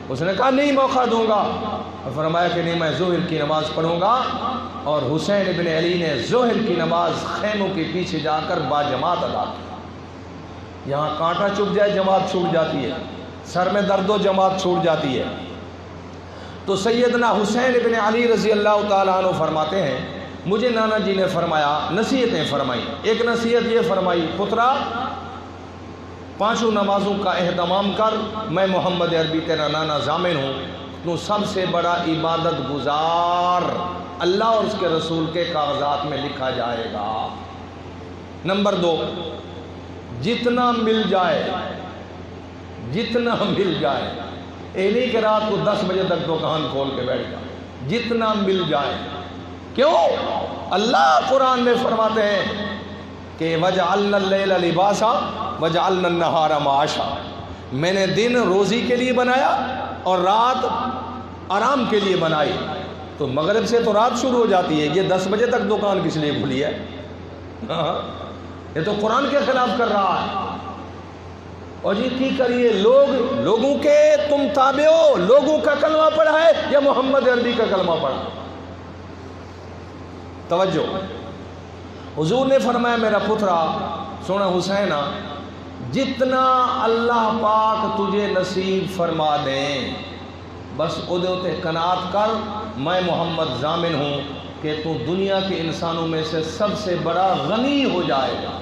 اس نے کہا نہیں موقع دوں گا، فرمایا کہ نہیں میں ظہر کی نماز پڑھوں گا، اور حسین بن علی نے ظہر کی نماز خیموں کے پیچھے جا کر باجماعت ادا کی۔ یہاں کانٹا چبھ جائے جماعت چھوٹ جاتی ہے، سر میں درد و جماعت چھوٹ جاتی ہے۔ تو سیدنا حسین بن علی رضی اللہ تعالیٰ عنہ فرماتے ہیں مجھے نانا جی نے فرمایا، نصیحتیں فرمائی، ایک نصیحت یہ فرمائی پترا 5 نمازوں کا اہتمام کر، میں محمد عربی تیرا نانا ضامن ہوں، تو سب سے بڑا عبادت گزار اللہ اور اس کے رسول کے کاغذات میں لکھا جائے گا۔ نمبر 2، جتنا مل جائے جتنا مل جائے، یہ نہیں کہ رات کو 10 بجے تک دکان کھول کے بیٹھ جائے، جتنا مل جائے۔ کیوں؟ اللہ قرآن میں فرماتے ہیں کہ وَجَعَلْنَا اللَّيْلَ لِبَاسًا وَجَعَلْنَا النَّهَارَ مَعَاشًا، میں نے دن روزی کے لیے بنایا اور رات آرام کے لیے بنائی۔ تو مغرب سے تو رات شروع ہو جاتی ہے، یہ 10 بجے تک دکان کس لیے کھلی ہے؟ یہ تو قرآن کے خلاف کر رہا ہے۔ اور یہ کی کریے، لوگوں کے تم تابع ہو، لوگوں کا کلمہ پڑھا ہے یا محمد عربی کا کلمہ پڑھا؟ توجہ، حضور نے فرمایا میرا پترا سونا حسینہ، جتنا اللہ پاک تجھے نصیب فرما دیں بس ادھے قناعت کر، میں محمد ضامن ہوں کہ تو دنیا کے انسانوں میں سے سب سے بڑا غنی ہو جائے گا،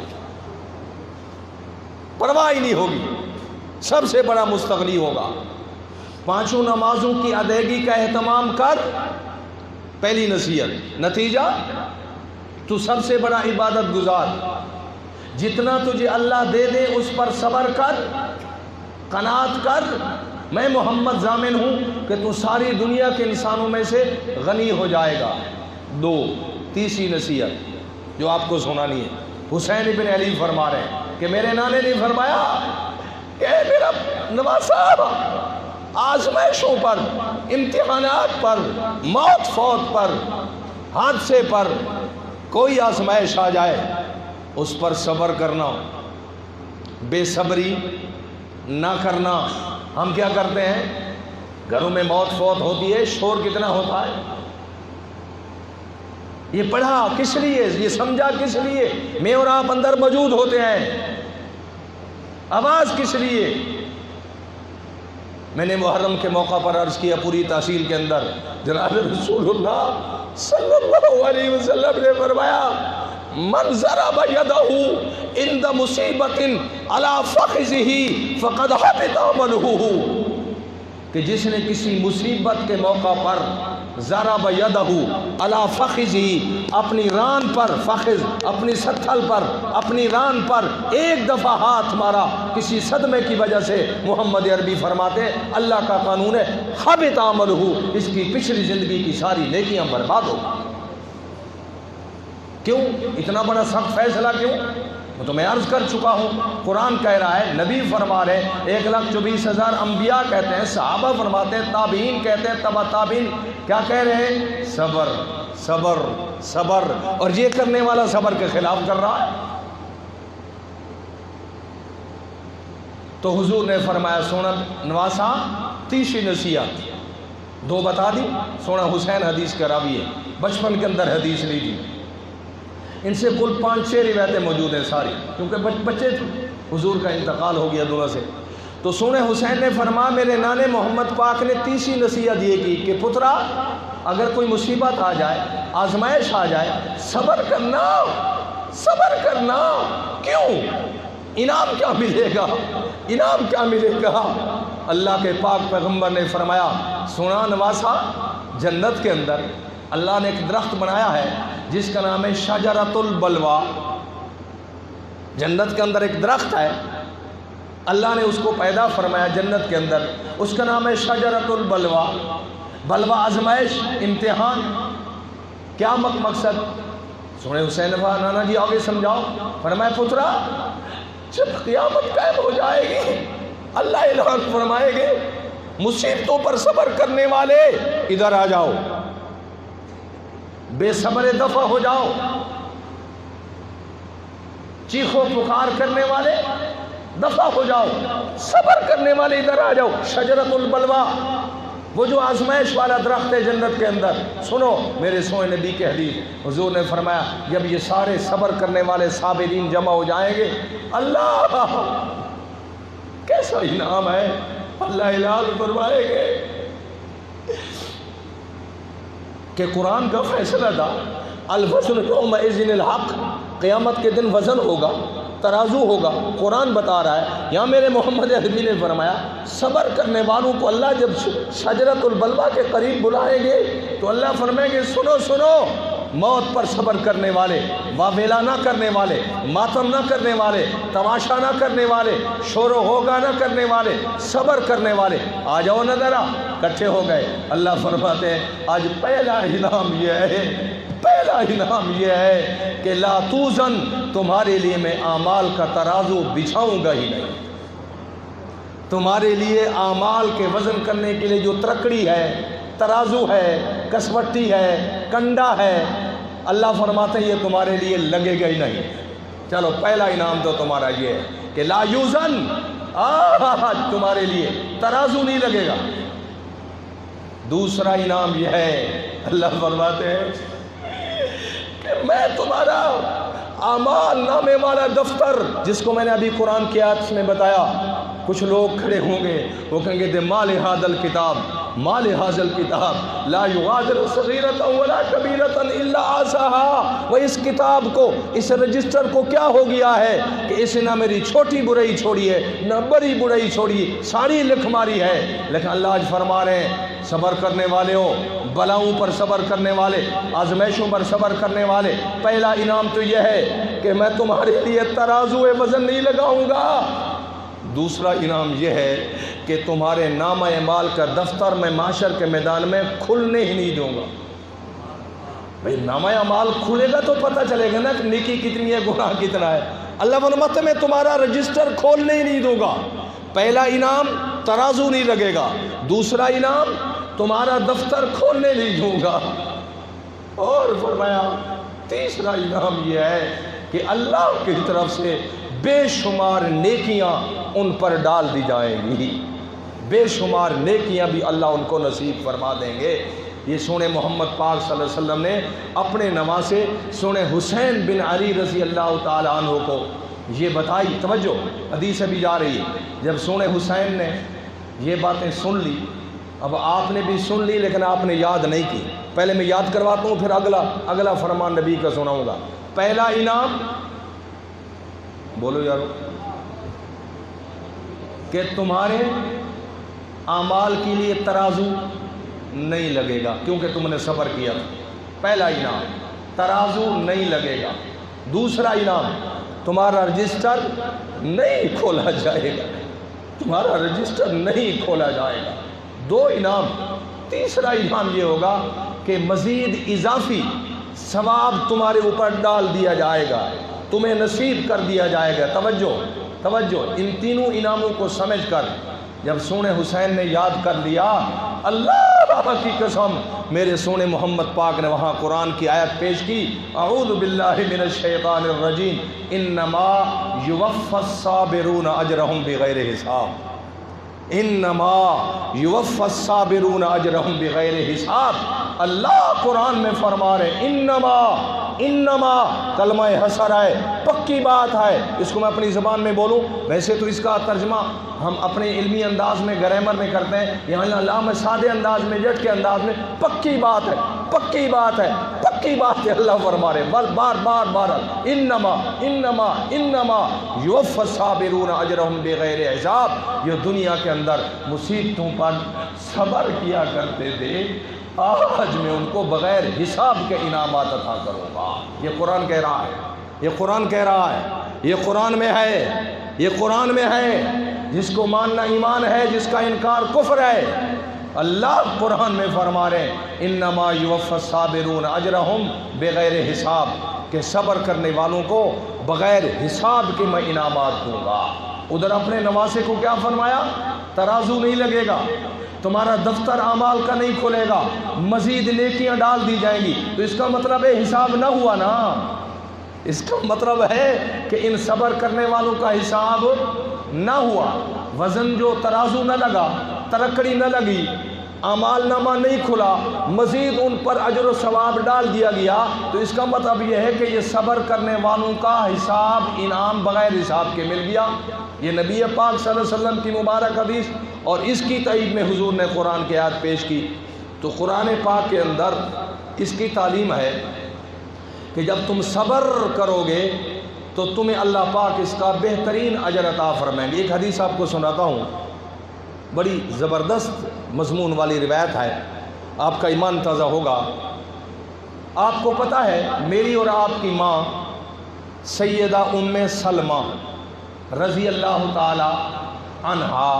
پرواہ ہی نہیں ہوگی، سب سے بڑا مستغنی ہوگا۔ 5 نمازوں کی ادائیگی کا اہتمام کر، پہلی نصیحت۔ نتیجہ، تو سب سے بڑا عبادت گزار، جتنا تجھے اللہ دے دے اس پر صبر کر، قناعت کر، میں محمد ضامن ہوں کہ تو ساری دنیا کے انسانوں میں سے غنی ہو جائے گا۔ 2، تیسری نصیحت جو آپ کو سنانی ہے، حسین بن علی فرما رہے ہیں کہ میرے نانے نے فرمایا کہ اے میرا نواز صاحب، آزمائشوں پر، امتحانات پر، موت فوت پر، حادثے پر کوئی آزمائش آ جائے اس پر صبر کرنا، بے صبری نہ کرنا۔ ہم کیا کرتے ہیں؟ گھروں میں موت فوت ہوتی ہے، شور کتنا ہوتا ہے۔ یہ پڑھا کس لیے؟ یہ سمجھا کس لیے؟ میں اور آپ اندر موجود ہوتے ہیں، آواز کس لیے؟ میں نے محرم کے موقع پر عرض کیا پوری تحصیل کے اندر، جناب رسول اللہ صلی اللہ علیہ وسلم نے فرمایا من ضرب یدہ عند مصیبت علی فخذہ فقد حبط عملہ، کہ جس نے کسی مصیبت کے موقع پر ضرب یدہ علی فخذہ، اپنی ران پر، فخذ اپنی ستھل پر، اپنی ران پر ایک دفعہ ہاتھ مارا کسی صدمے کی وجہ سے، محمد عربی فرماتے ہیں اللہ کا قانون ہے حبط عملہ، اس کی پچھلی زندگی کی ساری نیکیاں برباد ہو۔ کیوں اتنا بڑا سخت فیصلہ کیوں؟ وہ تو میں عرض کر چکا ہوں، قرآن کہہ رہا ہے، نبی فرما رہے ہیں، 1,24,000 انبیاء کہتے ہیں، صحابہ فرماتے ہیں، تابعین کہتے ہیں، تبع تابعین کیا کہہ رہے ہیں؟ صبر صبر صبر، اور یہ کرنے والا صبر کے خلاف کر رہا ہے۔ تو حضور نے فرمایا سونا نواسا، تیسری نصیحت 2 بتا دی۔ سونا حسین حدیث کا راوی ہے، بچپن کے اندر حدیث لی تھی، ان سے کل 5-6 روایتیں موجود ہیں ساری، کیونکہ بچے تھے، حضور کا انتقال ہو گیا دنیا سے۔ تو سونے حسین نے فرمایا میرے نانے محمد پاک نے تیسری نصیحت یہ کی کہ پترا، اگر کوئی مصیبت آ جائے، آزمائش آ جائے، صبر کرنا، صبر کرنا۔ کیوں؟ انعام کیا ملے گا؟ انعام کیا ملے گا؟ اللہ کے پاک پیغمبر نے فرمایا سونا نواسا، جنت کے اندر اللہ نے ایک درخت بنایا ہے جس کا نام ہے شجرۃ البلوہ۔ جنت کے اندر ایک درخت ہے، اللہ نے اس کو پیدا فرمایا جنت کے اندر، اس کا نام ہے شجرۃ البلوہ۔ بلوہ آزمائش، امتحان۔ کیا مقصد؟ سونے حسین نانا جی آگے سمجھاؤ۔ فرمایا پترا، جب قیامت قائم ہو جائے گی، اللہ اعلان فرمائے گے مصیبتوں پر صبر کرنے والے ادھر آ جاؤ، بے صبر دفع ہو جاؤ، چیخو پکار کرنے والے دفع ہو جاؤ، صبر کرنے والے ادھر آ جاؤ۔ شجرۃ البلوہ، وہ جو آزمائش والا درخت ہے جنت کے اندر۔ سنو میرے سوئے نبی کے حدیث، حضور نے فرمایا جب یہ سارے صبر کرنے والے صابرین جمع ہو جائیں گے، اللہ کیسا انعام ہے، اللہ اعلان فرمائے گے کہ قرآن کا فیصلہ تھا، الوزن یومئذ الحق، قیامت کے دن وزن ہوگا، ترازو ہوگا۔ قرآن بتا رہا ہے، یہاں میرے محمد عربی نے فرمایا صبر کرنے والوں کو اللہ جب شجرۃ البلوہ کے قریب بلائیں گے تو اللہ فرمائیں گے سنو سنو، موت پر صبر کرنے والے، واویلا نہ کرنے والے، ماتم نہ کرنے والے، تماشا نہ کرنے والے، شور و ہوگا نہ کرنے والے، صبر کرنے والے، آ جاؤ نہ ذرا، کٹھے ہو گئے۔ اللہ فرماتے ہیں آج پہلا انعام یہ ہے، پہلا انعام یہ ہے کہ لا توزن، تمہارے لیے میں اعمال کا ترازو بچھاؤں گا ہی نہیں۔ تمہارے لیے اعمال کے وزن کرنے کے لیے جو ترکڑی ہے، ترازو ہے، کسوٹی ہے، کنڈا ہے، اللہ فرماتے ہیں یہ تمہارے لیے لگے گا ہی نہیں۔ چلو پہلا انعام تو تمہارا یہ ہے کہ لا یوزن، تمہارے لیے ترازو نہیں لگے گا۔ دوسرا انعام یہ ہے، اللہ فرماتے ہیں کہ میں تمہارا اعمال نامے والا دفتر، جس کو میں نے ابھی قرآن کی آیت میں بتایا، کچھ لوگ کھڑے ہوں گے وہ کہیں گے مال ھذا الکتاب، مال ھذا الکتاب لا یغادر صغیرۃ ولا کبیرۃ الا احصاها، وہ اس کتاب کو، اس رجسٹر کو کیا ہو گیا ہے کہ اس نے نہ میری چھوٹی برائی چھوڑی ہے نہ بڑی برائی چھوڑی، ساری لکھ ماری ہے۔ لیکن اللہ آج فرما رہے ہیں صبر کرنے والے ہو، بلاؤں پر صبر کرنے والے، آزمائشوں پر صبر کرنے والے، پہلا انعام تو یہ ہے کہ میں تمہارے لیے ترازو وزن نہیں لگاؤں گا۔ دوسرا انعام یہ ہے کہ تمہارے نامہ اعمال کا دفتر میں معاشر کے میدان میں کھلنے ہی نہیں دوں گا۔ بھئی نامہ اعمال کھلے گا تو پتہ چلے گا نا کہ نیکی کتنی ہے، گناہ کتنا ہے۔ اللہ فرماتے میں تمہارا رجسٹر کھولنے ہی نہیں دوں گا۔ پہلا انعام ترازو نہیں لگے گا، دوسرا انعام تمہارا دفتر کھولنے نہیں دوں گا، اور فرمایا تیسرا انعام یہ ہے کہ اللہ کی طرف سے بے شمار نیکیاں ان پر ڈال دی جائیں گی، بے شمار نیکیاں بھی اللہ ان کو نصیب فرما دیں گے۔ یہ سونے محمد پاک صلی اللہ علیہ وسلم نے اپنے نواسے سونے حسین بن علی رضی اللہ تعالیٰ عنہ کو یہ بتائی۔ توجہ، حدیث ابھی جا رہی ہے، جب سونے حسین نے یہ باتیں سن لی، اب آپ نے بھی سن لی لیکن آپ نے یاد نہیں کی، پہلے میں یاد کرواتا ہوں پھر اگلا فرمان نبی کا سناؤں گا۔ پہلا انعام، بولو یارو، کہ تمہارے اعمال کے لیے ترازو نہیں لگے گا کیونکہ تم نے صبر کیا تھا۔ پہلا انعام ترازو نہیں لگے گا۔ دوسرا انعام تمہارا رجسٹر نہیں کھولا جائے گا، تمہارا رجسٹر نہیں کھولا جائے گا۔ دو انعام۔ تیسرا انعام یہ ہوگا کہ مزید اضافی ثواب تمہارے اوپر ڈال دیا جائے گا، تمہیں نصیب کر دیا جائے گا۔ توجہ، ان تینوں انعاموں کو سمجھ کر جب سونے حسین نے یاد کر لیا، اللہ کی قسم میرے سونے محمد پاک نے وہاں قرآن کی آیت پیش کی، اعوذ باللہ من الشیطان الرجیم، انما یوفی الصابرون اجرہم بغیر حساب، انما یوفی الصابرون اجرہم بغیر حساب۔ اللہ قرآن میں فرما رہے انما کلمہ حسر ہے، پکی بات ہے۔ اس کو میں اپنی زبان میں بولوں، ویسے تو اس کا ترجمہ ہم اپنے علمی انداز میں گرامر میں کرتے ہیں، یہاں اللہ میں سادے انداز میں، جٹ کے انداز میں، پکی بات ہے، پکی بات ہے، پکی بات ہے۔ اللہ فرما رہے بار انما یوفی الصابرون اجرہم بغیر حساب۔ یہ دنیا کے اندر مصیبتوں پر صبر کیا کرتے تھے، آج میں ان کو بغیر حساب کے انعامات عطا کروں گا۔ یہ قرآن کہہ رہا ہے، یہ قرآن کہہ رہا ہے، یہ قرآن میں ہے، یہ قرآن میں ہے۔ جس کو ماننا ایمان ہے، جس کا انکار کفر ہے۔ اللہ قرآن میں فرما رہے ہیں انما یوفی الصابرون اجرہم بغیر حساب، کہ صبر کرنے والوں کو بغیر حساب کے میں انعامات دوں گا۔ ادھر اپنے نواسے کو کیا فرمایا؟ ترازو نہیں لگے گا، تمہارا دفتر اعمال کا نہیں کھلے گا، مزید نیکیاں ڈال دی جائیں گی۔ تو اس کا مطلب ہے حساب نہ ہوا نا، اس کا مطلب ہے کہ ان صبر کرنے والوں کا حساب نہ ہوا، وزن جو ترازو نہ لگا، ترکڑی نہ لگی، اعمال نامہ نہیں کھلا، مزید ان پر اجر و ثواب ڈال دیا گیا، تو اس کا مطلب یہ ہے کہ یہ صبر کرنے والوں کا حساب انعام بغیر حساب کے مل گیا۔ یہ نبی پاک صلی اللہ علیہ وسلم کی مبارک حدیث، اور اس کی تائید میں حضور نے قرآن کی آیت پیش کی۔ تو قرآن پاک کے اندر اس کی تعلیم ہے کہ جب تم صبر کرو گے تو تمہیں اللہ پاک اس کا بہترین اجر عطا فرمائیں گے۔ ایک حدیث آپ کو سناتا ہوں، بڑی زبردست مضمون والی روایت ہے، آپ کا ایمان تازہ ہوگا۔ آپ کو پتہ ہے میری اور آپ کی ماں سیدہ ام سلمہ رضی اللہ تعالی عنہا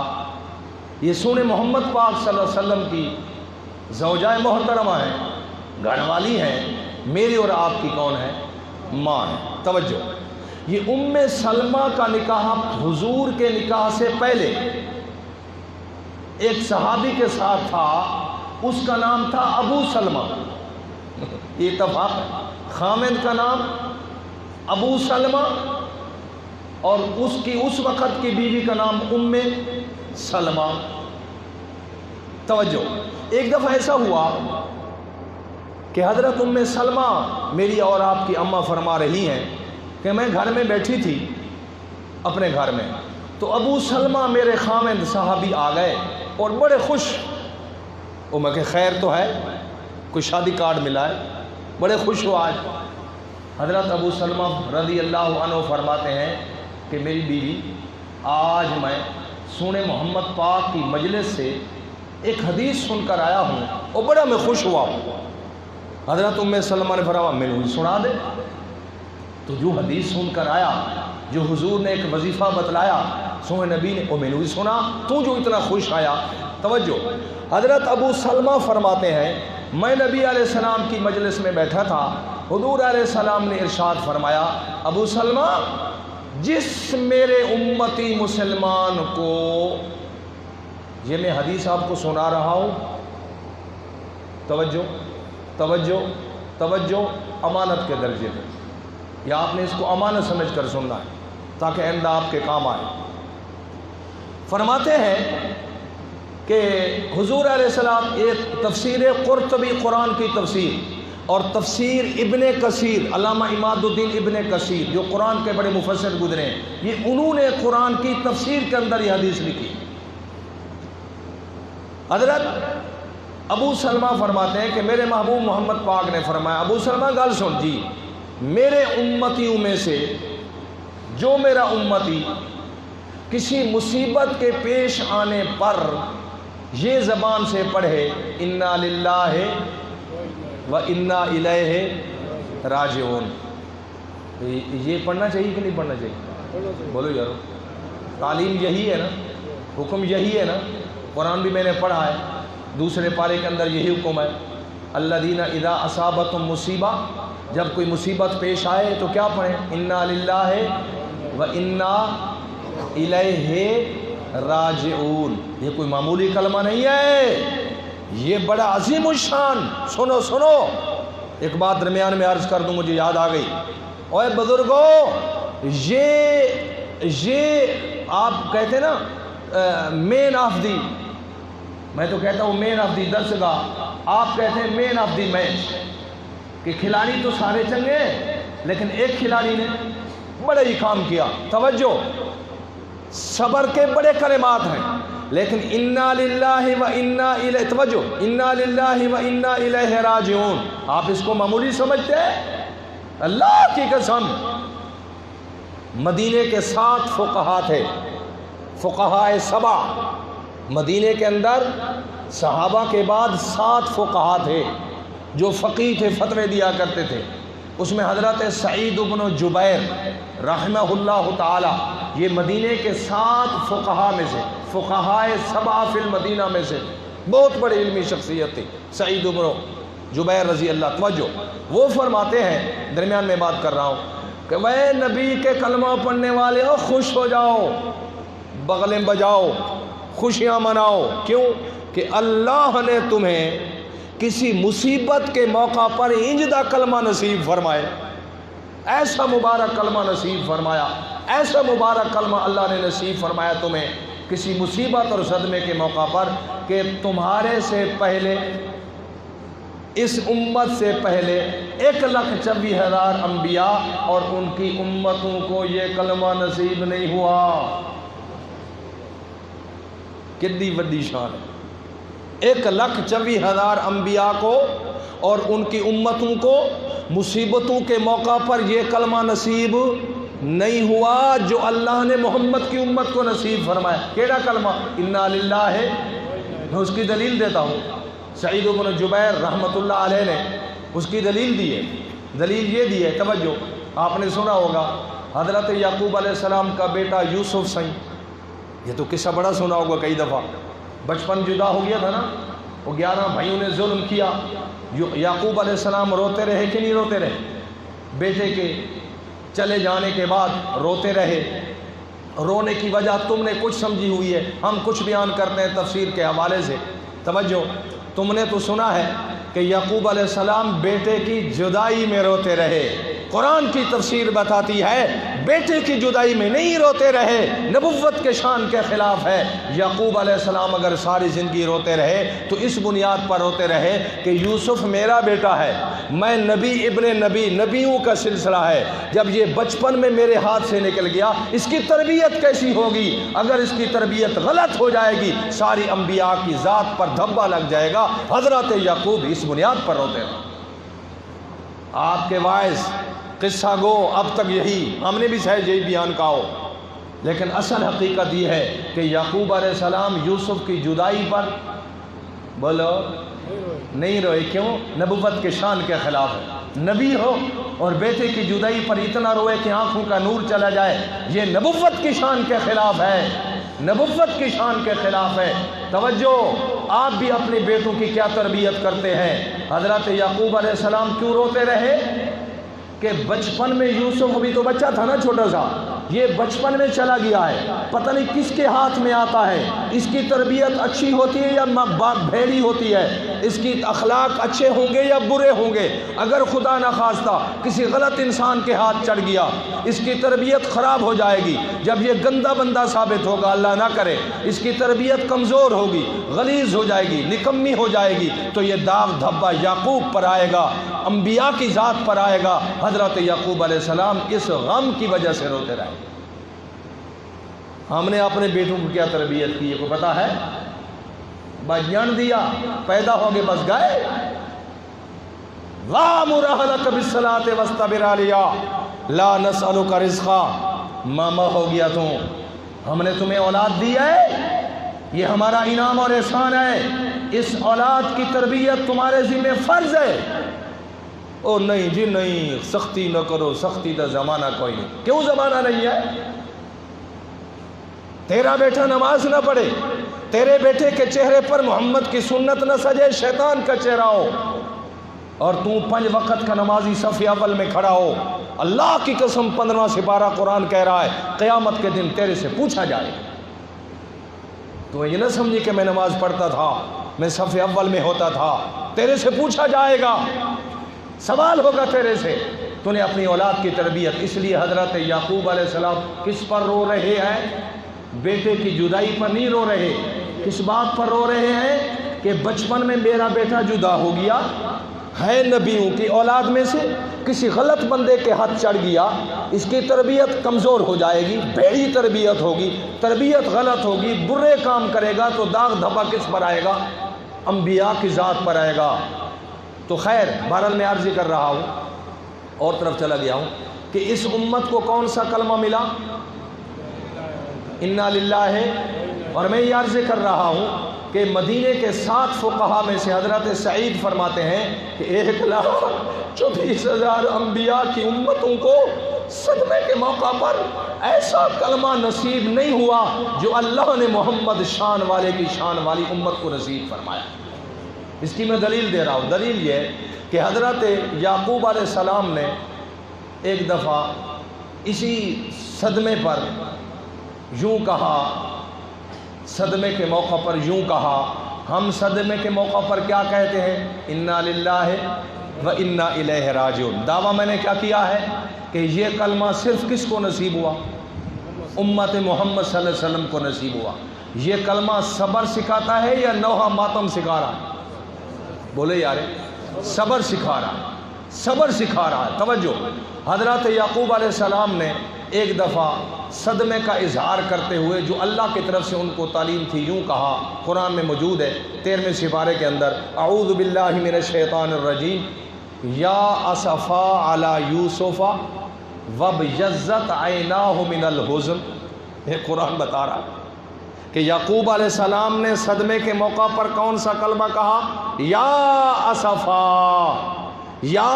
یہ سونے محمد پاک صلی اللہ علیہ وسلم کی زوجہ محترمہ ہیں، گھر والی ہیں، میری اور آپ کی کون ہے؟ ماں ہے۔ توجہ، یہ ام سلمہ کا نکاح حضور کے نکاح سے پہلے ایک صحابی کے ساتھ تھا، اس کا نام تھا ابو سلمہ، یہ اتفاق ہے، خامد کا نام ابو سلمہ اور اس کی اس وقت کی بیوی کا نام ام سلمہ۔ توجہ، ایک دفعہ ایسا ہوا کہ حضرت ام سلمہ میری اور آپ کی اماں فرما رہی ہیں کہ میں گھر میں بیٹھی تھی اپنے گھر میں، تو ابو سلمہ میرے خامد صحابی آ گئے اور بڑے خوش، میں کہ خیر تو ہے، کوئی شادی کارڈ ملا ہے، بڑے خوش ہو آج۔ حضرت ابو سلمہ رضی اللہ عنہ فرماتے ہیں کہ میری بیوی آج میں سونے محمد پاک کی مجلس سے ایک حدیث سن کر آیا ہوں اور بڑا میں خوش ہوا ہوں۔ حضرت ام سلمہ نے فرمایا میں نے سنا دے، تو جو حدیث سن کر آیا، جو حضور نے ایک وظیفہ بتلایا سونے نبی نے، وہ میں نے بھی سنا، تو جو اتنا خوش آیا۔ توجہ، حضرت ابو سلمہ فرماتے ہیں میں نبی علیہ السلام کی مجلس میں بیٹھا تھا، حضور علیہ السلام نے ارشاد فرمایا ابو سلمہ جس میرے امتی مسلمان کو، یہ میں حدیث آپ کو سنا رہا ہوں، توجہ توجہ توجہ، امانت کے درجے میں، یا آپ نے اس کو امانت سمجھ کر سننا ہے تاکہ آئندہ آپ کے کام آئے۔ فرماتے ہیں کہ حضور علیہ السلام ایک تفسیر قرطبی قرآن کی تفسیر اور تفسیر ابن کثیر، علامہ اماد الدین ابن کثیر جو قرآن کے بڑے مفسر گزرے ہیں، یہ انہوں نے قرآن کی تفسیر کے اندر یہ حدیث لکھی۔ حضرت ابو سلمہ فرماتے ہیں کہ میرے محبوب محمد پاک نے فرمایا ابو سلمہ گل سن جی، میرے امتیوں میں سے جو میرا امتی کسی مصیبت کے پیش آنے پر یہ زبان سے پڑھے انا للہ و انا الیہ راجعون، یہ پڑھنا چاہیے کہ نہیں پڑھنا چاہیے؟ بولو یارو، تعلیم یہی ہے نا، حکم یہی ہے نا، قرآن بھی میں نے پڑھا ہے، دوسرے پارے کے اندر یہی حکم ہے، الذین اذا اصابتہم مصیبہ، جب کوئی مصیبت پیش آئے تو کیا پڑھیں؟ انا للہ و انا الیہ راجعون۔ یہ کوئی معمولی کلمہ نہیں ہے، یہ بڑا عظیم الشان۔ سنو سنو، ایک بات درمیان میں عرض کر دوں، مجھے یاد آ گئی۔ اوے بزرگوں، یہ آپ کہتے ہیں نا مین آف دی، میں تو کہتا ہوں مین آف دی درسگاہ، آپ کہتے ہیں مین آف دی میچ، کہ کھلاڑی تو سارے چنگے ہیں لیکن ایک کھلاڑی نے بڑا ہی کام کیا۔ توجہ، صبر کے بڑے کلمات ہیں، لیکن انا للہ و انا الیہ، توجہ، انا للہ و انا الیہ راجعون، آپ اس کو معمولی سمجھتے ہیں؟ اللہ کی قسم، مدینے کے 7 فقہا تھے، فقہائے 7، مدینے کے اندر صحابہ کے بعد 7 فقہا تھے جو فقیہ تھے، فتوے دیا کرتے تھے۔ اس میں حضرت سعید بن جبیر رحمہ اللہ تعالی، یہ مدینے کے 7 فقہا میں سے، فقہائے 7 فی المدینہ میں سے بہت بڑی علمی شخصیت تھی سعید بن جبیر رضی اللہ۔ توجہ، وہ فرماتے ہیں، درمیان میں بات کر رہا ہوں، کہ وہ نبی کے کلمہ پڑھنے والے ہو، خوش ہو جاؤ، بغلیں بجاؤ، خوشیاں مناؤ۔ کیوں؟ کہ اللہ نے تمہیں کسی مصیبت کے موقع پر انجدہ کلمہ نصیب فرمائے، ایسا مبارک کلمہ نصیب فرمایا، ایسا مبارک کلمہ اللہ نے نصیب فرمایا تمہیں کسی مصیبت اور صدمے کے موقع پر، کہ تمہارے سے پہلے، اس امت سے پہلے 1,24,000 انبیاء اور ان کی امتوں کو یہ کلمہ نصیب نہیں ہوا۔ کتنی بڑی شان ہے، 1,24,000 انبیاء کو اور ان کی امتوں کو مصیبتوں کے موقع پر یہ کلمہ نصیب نہیں ہوا جو اللہ نے محمد کی امت کو نصیب فرمایا۔ کیڑا کلمہ؟ انا للہ ہے۔ میں اس کی دلیل دیتا ہوں، سعید بن جبیر رحمۃ اللہ علیہ نے اس کی دلیل دی ہے، دلیل یہ دی ہے، توجہ، آپ نے سنا ہوگا حضرت یعقوب علیہ السلام کا بیٹا یوسف سائیں، یہ تو قصہ بڑا سنا ہوگا کئی دفعہ، بچپن جدا ہو گیا تھا نا، وہ 11 بھائیوں نے ظلم کیا، یعقوب علیہ السلام روتے رہے کہ نہیں روتے رہے؟ بیٹے کے چلے جانے کے بعد روتے رہے، رونے کی وجہ تم نے کچھ سمجھی ہوئی ہے، ہم کچھ بیان کرتے ہیں تفسیر کے حوالے سے، توجہ، تم نے تو سنا ہے کہ یعقوب علیہ السلام بیٹے کی جدائی میں روتے رہے، قرآن کی تفسیر بتاتی ہے بیٹے کی جدائی میں نہیں روتے رہے، نبوت کے شان کے خلاف ہے۔ یعقوب علیہ السلام اگر ساری زندگی روتے رہے تو اس بنیاد پر روتے رہے کہ یوسف میرا بیٹا ہے، میں نبی ابن نبی، نبیوں کا سلسلہ ہے، جب یہ بچپن میں میرے ہاتھ سے نکل گیا اس کی تربیت کیسی ہوگی؟ اگر اس کی تربیت غلط ہو جائے گی ساری انبیاء کی ذات پر دھبا لگ جائے گا۔ حضرت یعقوب اس بنیاد پر روتے رہے۔ آپ کے باعث قصہ گو اب تک یہی، ہم نے بھی شاید یہی بیان کہا ہو، لیکن اصل حقیقت یہ ہے کہ یعقوب علیہ السلام یوسف کی جدائی پر بولو نہیں روئے، کیوں؟ نبوت کے شان کے خلاف ہے، نبی ہو اور بیٹے کی جدائی پر اتنا روئے کہ آنکھوں کا نور چلا جائے، یہ نبوت کی شان کے خلاف ہے، نبوت کی شان کے خلاف ہے۔ توجہ، آپ بھی اپنے بیٹوں کی کیا تربیت کرتے ہیں؟ حضرت یعقوب علیہ السلام کیوں روتے رہے کہ بچپن میں یوسف ابھی تو بچہ تھا نا چھوٹا سا، یہ بچپن میں چلا گیا ہے، پتہ نہیں کس کے ہاتھ میں آتا ہے، اس کی تربیت اچھی ہوتی ہے یا بھیڑی ہوتی ہے، اس کی اخلاق اچھے ہوں گے یا برے ہوں گے، اگر خدا نخواستہ کسی غلط انسان کے ہاتھ چڑھ گیا اس کی تربیت خراب ہو جائے گی، جب یہ گندا بندہ ثابت ہوگا، اللہ نہ کرے، اس کی تربیت کمزور ہوگی، غلیظ ہو جائے گی، نکمی ہو جائے گی، تو یہ داغ دھبا یعقوب پر آئے گا، انبیاء کی ذات پر آئے گا۔ حضرت یعقوب علیہ السلام اس غم کی وجہ سے روتے رہے۔ ہم نے اپنے بیٹوں کو کیا تربیت کی ہے کو پتا ہے؟ بس جان دیا، پیدا ہو گئے بس گئے۔ وَأْمُرْ أَهْلَكَ بِالصَّلَاةِ وَاصْطَبِرْ عَلَيْهَا لَا نَسْأَلُكَ رِزْقًا، ماما ہو گیا ہم نے تمہیں اولاد دی ہے، یہ ہمارا انعام اور احسان ہے، اس اولاد کی تربیت تمہارے ذمہ فرض ہے۔ او نہیں جی نہیں، سختی نہ کرو، سختی کا زمانہ کوئی نہیں۔ کیوں زمانہ نہیں ہے؟ تیرا بیٹا نماز نہ پڑھے، تیرے بیٹے کے چہرے پر محمد کی سنت نہ سجے، شیطان کا چہرہ ہو، اور تو 5 وقت کا نمازی صف اول میں کھڑا ہو، اللہ کی قسم 15 سپارہ قرآن کہہ رہا ہے قیامت کے دن تیرے سے پوچھا جائے۔ تو یہ نہ سمجھی کہ میں نماز پڑھتا تھا، میں صف اول میں ہوتا تھا، تیرے سے پوچھا جائے گا، سوال ہوگا تیرے سے، تو نے اپنی اولاد کی تربیت۔ اس لیے حضرت یعقوب علیہ السلام کس پر رو رہے ہیں؟ بیٹے کی جدائی پر نہیں رو رہے، کس بات پر رو رہے ہیں کہ بچپن میں میرا بیٹا جدا ہو گیا ہے، نبیوں کی اولاد میں سے کسی غلط بندے کے ہاتھ چڑھ گیا، اس کی تربیت کمزور ہو جائے گی، بھیڑی تربیت ہوگی، تربیت غلط ہوگی، برے کام کرے گا تو داغ دھبا کس پر آئے گا؟ انبیاء کی ذات پر آئے گا۔ تو خیر، بہرحال میں عرض کر رہا ہوں، اور طرف چلا گیا ہوں کہ اس امت کو کون سا کلمہ ملا؟ انا للہ۔ اور میں یہ عرض کر رہا ہوں کہ مدینے کے 7 فقہا میں سے حضرت سعید فرماتے ہیں کہ 1,24,000 انبیاء کی امتوں کو صدمے کے موقع پر ایسا کلمہ نصیب نہیں ہوا جو اللہ نے محمد شان والے کی شان والی امت کو نصیب فرمایا۔ اس کی میں دلیل دے رہا ہوں۔ دلیل یہ کہ حضرت یعقوب علیہ السلام نے ایک دفعہ اسی صدمے پر یوں کہا، صدمے کے موقع پر یوں کہا، ہم صدمے کے موقع پر کیا کہتے ہیں؟ انا للہ و انا الیہ راجعون۔ دعویٰ میں نے کیا کیا ہے کہ یہ کلمہ صرف کس کو نصیب ہوا؟ امت محمد صلی اللہ علیہ وسلم کو نصیب ہوا۔ یہ کلمہ صبر سکھاتا ہے یا نوحہ ماتم سکھا رہا ہے؟ بولے یار، صبر سکھا رہا ہے، صبر سکھا رہا ہے۔ توجہ، حضرت یعقوب علیہ السلام نے ایک دفعہ صدمے کا اظہار کرتے ہوئے جو اللہ کی طرف سے ان کو تعلیم تھی یوں کہا، قرآن میں موجود ہے 13ویں سپارے کے اندر، اعوذ باللہ من الشیطان الرجیم، یا اسفا علی یوسف وابیضت عیناہ من الحزن۔ یہ قرآن بتا رہا ہے کہ یعقوب علیہ السلام نے صدمے کے موقع پر کون سا کلمہ کہا؟ یا اسفا، یا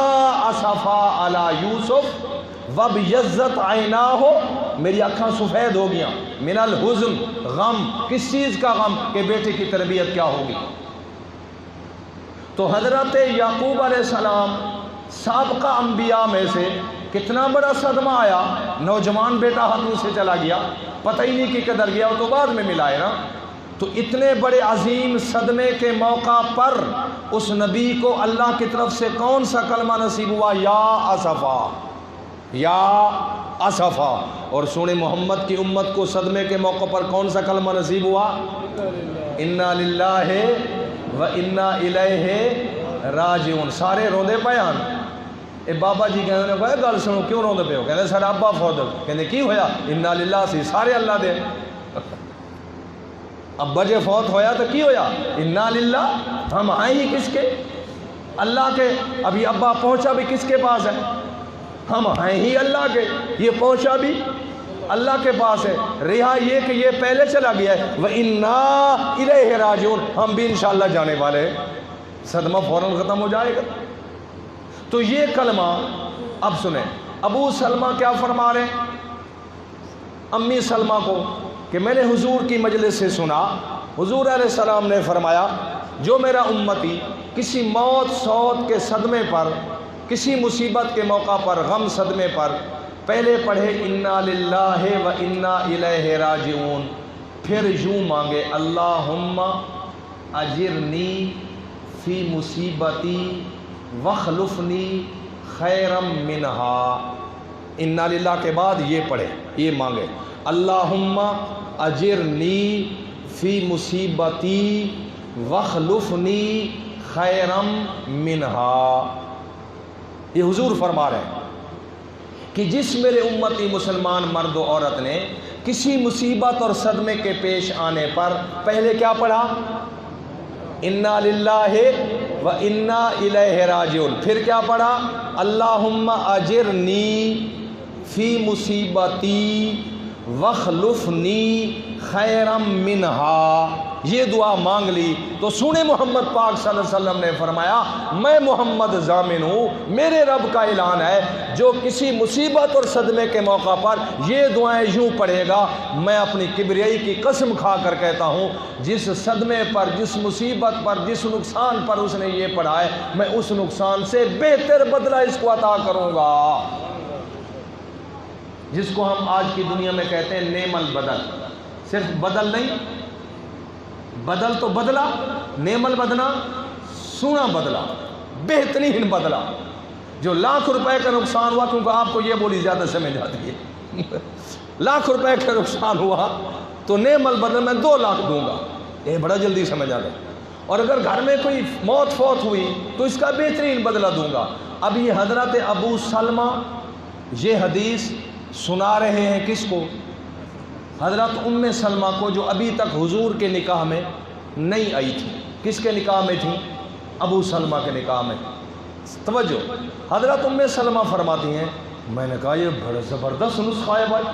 اسفا علی یوسف وابیضت عیناہ، میری آنکھاں سفید ہو گیا، من الحزن، غم، کس چیز کا غم؟ کہ بیٹے کی تربیت کیا ہوگی۔ تو حضرت یعقوب علیہ السلام سابقہ انبیاء میں سے کتنا بڑا صدمہ آیا، نوجوان بیٹا ہاتھوں سے چلا گیا، پتہ ہی نہیں کہ کدھر گیا، وہ تو بعد میں ملا ہے نا۔ تو اتنے بڑے عظیم صدمے کے موقع پر اس نبی کو اللہ کی طرف سے کون سا کلمہ نصیب ہوا؟ یا اسفا، یا اسفا۔ اور سونے محمد کی امت کو صدمے کے موقع پر کون سا کلمہ نصیب ہوا؟ انا للہ و انا الیہ راجعون۔ سارے روندے پیان اے بابا جی کہنے لگے گل سنو، کیوں روندے پے ہو؟ کہنے سارا ابا فوت ہو، کہنے کی ہویا؟ انا للہ سی سارے اللہ دے، ابا جے فوت ہویا تو کی ہویا؟ انا للہ، ہم آئیں ہی کس کے؟ اللہ کے۔ ابھی ابا پہنچا بھی کس کے پاس ہے؟ ہم ہیں ہی اللہ کے، یہ پہنچا بھی اللہ کے پاس ہے۔ رہا یہ کہ یہ پہلے چلا گیا ہے، وَإِنَّا إِلَيْهِ رَاجِعُونَ، ہم بھی انشاءاللہ جانے والے ہیں۔ صدمہ فوراً ختم ہو جائے گا۔ تو یہ کلمہ اب سنیں، ابو سلمہ کیا فرما رہے ہیں امی سلمہ کو کہ میں نے حضور کی مجلس سے سنا، حضور علیہ السلام نے فرمایا جو میرا امتی کسی موت سوت کے صدمے پر، کسی مصیبت کے موقع پر، غم صدمے پر پہلے پڑھے انا للہ و انا الیہ راجعون، پھر یوں مانگے اللہم اجرنی فی مصیبتی واخلفنی خیرم منہا۔ انا للہ کے بعد یہ پڑھے، یہ مانگے اللہم اجرنی فی مصیبتی واخلفنی خیرم منہا۔ یہ حضور فرما رہے ہیں کہ جس میرے امتی مسلمان مرد و عورت نے کسی مصیبت اور صدمے کے پیش آنے پر پہلے کیا پڑھا؟ انا للہ و انا الیہ راجعون، پھر کیا پڑھا؟ اللہم اجرنی فی مصیبتی واخلفنی خیرم منہا، یہ دعا مانگ لی۔ تو سنے محمد پاک صلی اللہ علیہ وسلم نے فرمایا میں محمد ضامن ہوں، میرے رب کا اعلان ہے جو کسی مصیبت اور صدمے کے موقع پر یہ دعائیں یوں پڑھے گا، میں اپنی کبریائی کی قسم کھا کر کہتا ہوں جس صدمے پر، جس مصیبت پر، جس نقصان پر اس نے یہ پڑھا ہے، میں اس نقصان سے بہتر بدلہ اس کو عطا کروں گا۔ جس کو ہم آج کی دنیا میں کہتے ہیں نعم البدل، صرف بدل نہیں، بدل تو بدلا، نعم البدلا سونا بدلا، بہترین بدلا۔ جو لاکھ روپے کا نقصان ہوا، کیونکہ آپ کو یہ بولی زیادہ سمجھ آتی ہے، لاکھ روپے کا نقصان ہوا تو نعم البدل میں 2 لاکھ دوں گا، یہ بڑا جلدی سمجھ آتا ہے۔ اور اگر گھر میں کوئی موت فوت ہوئی تو اس کا بہترین بدلہ دوں گا۔ اب یہ حضرت ابو سلمہ یہ حدیث سنا رہے ہیں کس کو؟ حضرت ام سلمہ کو، جو ابھی تک حضور کے نکاح میں نہیں آئی تھی۔ کس کے نکاح میں تھی؟ ابو سلمہ کے نکاح میں۔ توجہ، حضرت ام سلمہ فرماتی ہیں میں نے کہا یہ بڑا زبردست نسخہ ہے بھائی،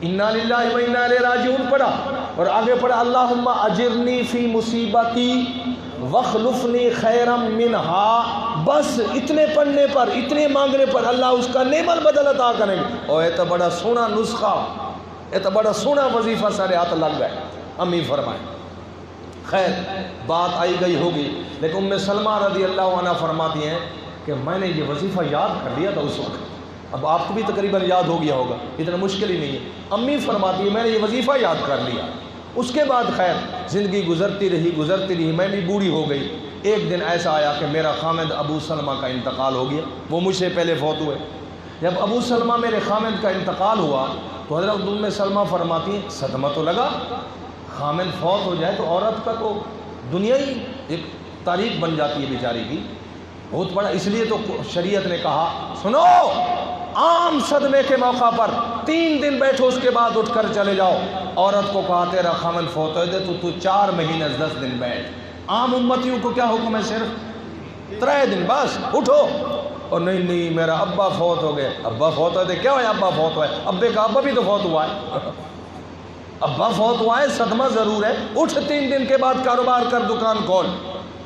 انا للہ و انا الیہ راجعون پڑھا اور آگے پڑھا اللہم اجرنی فی مصیبتی واخلفنی خیرم منہا۔ بس اتنے پڑھنے پر، اتنے مانگنے پر اللہ اس کا نعم البدل عطا کریں گے۔ اور یہ تو بڑا سونا نسخہ، یہ تو بڑا سونا وظیفہ سارے ہاتھ لگ گئے۔ امی فرمائیں خیر بات آئی گئی ہوگی، لیکن ام سلمہ رضی اللہ عنہ فرماتی ہیں کہ میں نے یہ وظیفہ یاد کر لیا تھا اس وقت، اب آپ کو بھی تقریباً یاد ہو گیا ہوگا، اتنا مشکل ہی نہیں ہے۔ امی فرماتی ہے میں نے یہ وظیفہ یاد کر لیا۔ اس کے بعد خیر زندگی گزرتی رہی، میں بھی بوڑھی ہو گئی۔ ایک دن ایسا آیا کہ میرا خامد ابو سلمہ کا انتقال ہو گیا، وہ مجھ سے پہلے فوت ہوئے۔ جب ابو سلمہ میرے خامد کا انتقال ہوا تو حضرت ام سلمہ فرماتی ہیں صدمہ تو لگا، خامد فوت ہو جائے تو عورت کا تو دنیا ہی ایک تاریخ بن جاتی ہے بیچاری کی، بہت بڑا۔ اس لیے تو شریعت نے کہا سنو، عام صدمے کے موقع پر 3 دن بیٹھو، اس کے بعد اٹھ کر چلے جاؤ۔ عورت کو کہا تیرا خامد فوت ہو دے تو 4 مہینے 10 دن بیٹھ۔ عام امتیوں کو کیا حکم ہے؟ صرف 3 دن بس اٹھو۔ اور نہیں میرا ابا فوت ہو گئے، ابا فوت ہوئے کیا ہوا؟ ابا فوت ہوا ہے، ابے کا ابا بھی تو فوت ہوا ہے، ابا فوت ہوا ہے، صدمہ ضرور ہے، اٹھ 3 دن کے بعد کاروبار کر، دکان کھول۔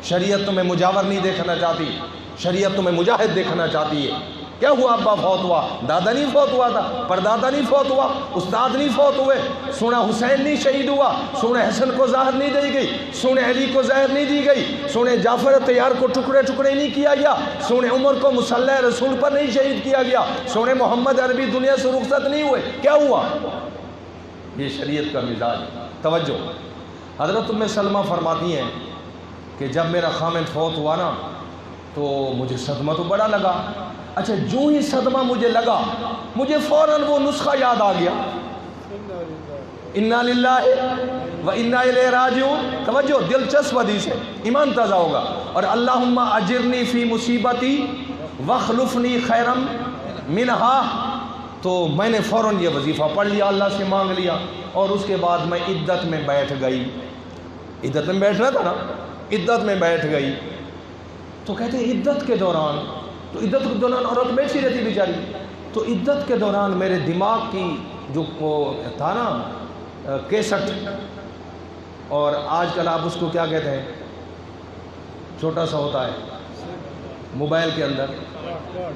شریعت تمہیں مجاور نہیں دیکھنا چاہتی، شریعت تمہیں مجاہد دیکھنا چاہتی ہے۔ کیا ہوا؟ ابا فوت ہوا، دادا نہیں فوت ہوا تھا، پردادا نہیں فوت ہوا، استاد نہیں فوت ہوئے، سونا حسین نہیں شہید ہوا، سونا حسن کو زہر نہیں دی گئی، سونے علی کو زہر نہیں دی گئی، سونے جعفر طیار کو ٹکڑے ٹکڑے نہیں کیا گیا، سونے عمر کو مصلی رسول پر نہیں شہید کیا گیا، سونے محمد عربی دنیا سے رخصت نہیں ہوئے۔ کیا ہوا؟ یہ شریعت کا مزاج۔ توجہ، حضرت ام سلمہ فرماتی ہیں کہ جب میرا خامد فوت ہوا نا تو مجھے صدمہ تو بڑا لگا۔ اچھا، جو ہی صدمہ مجھے لگا مجھے فوراً وہ نسخہ یاد آ گیا، انا للہ و انا الیہ راجعون۔ توجہ، دلچسپ حدیث ہے، ایمان تازہ ہوگا۔ اور اللہم اجرنی فی مصیبتی واخلفنی خیرا منہا، تو میں نے فوراً یہ وظیفہ پڑھ لیا، اللہ سے مانگ لیا، اور اس کے بعد میں عدت میں بیٹھ گئی۔ عدت میں بیٹھنا تھا نا، عدت میں بیٹھ گئی۔ تو کہتے ہیں عدت کے دوران، تو عدت کے دوران عورت بیٹھی رہتی بیچاری، تو عدت کے دوران میرے دماغ کی جو وہ تھا نا کیسٹ، اور آج کل آپ اس کو کیا کہتے ہیں، چھوٹا سا ہوتا ہے موبائل کے اندر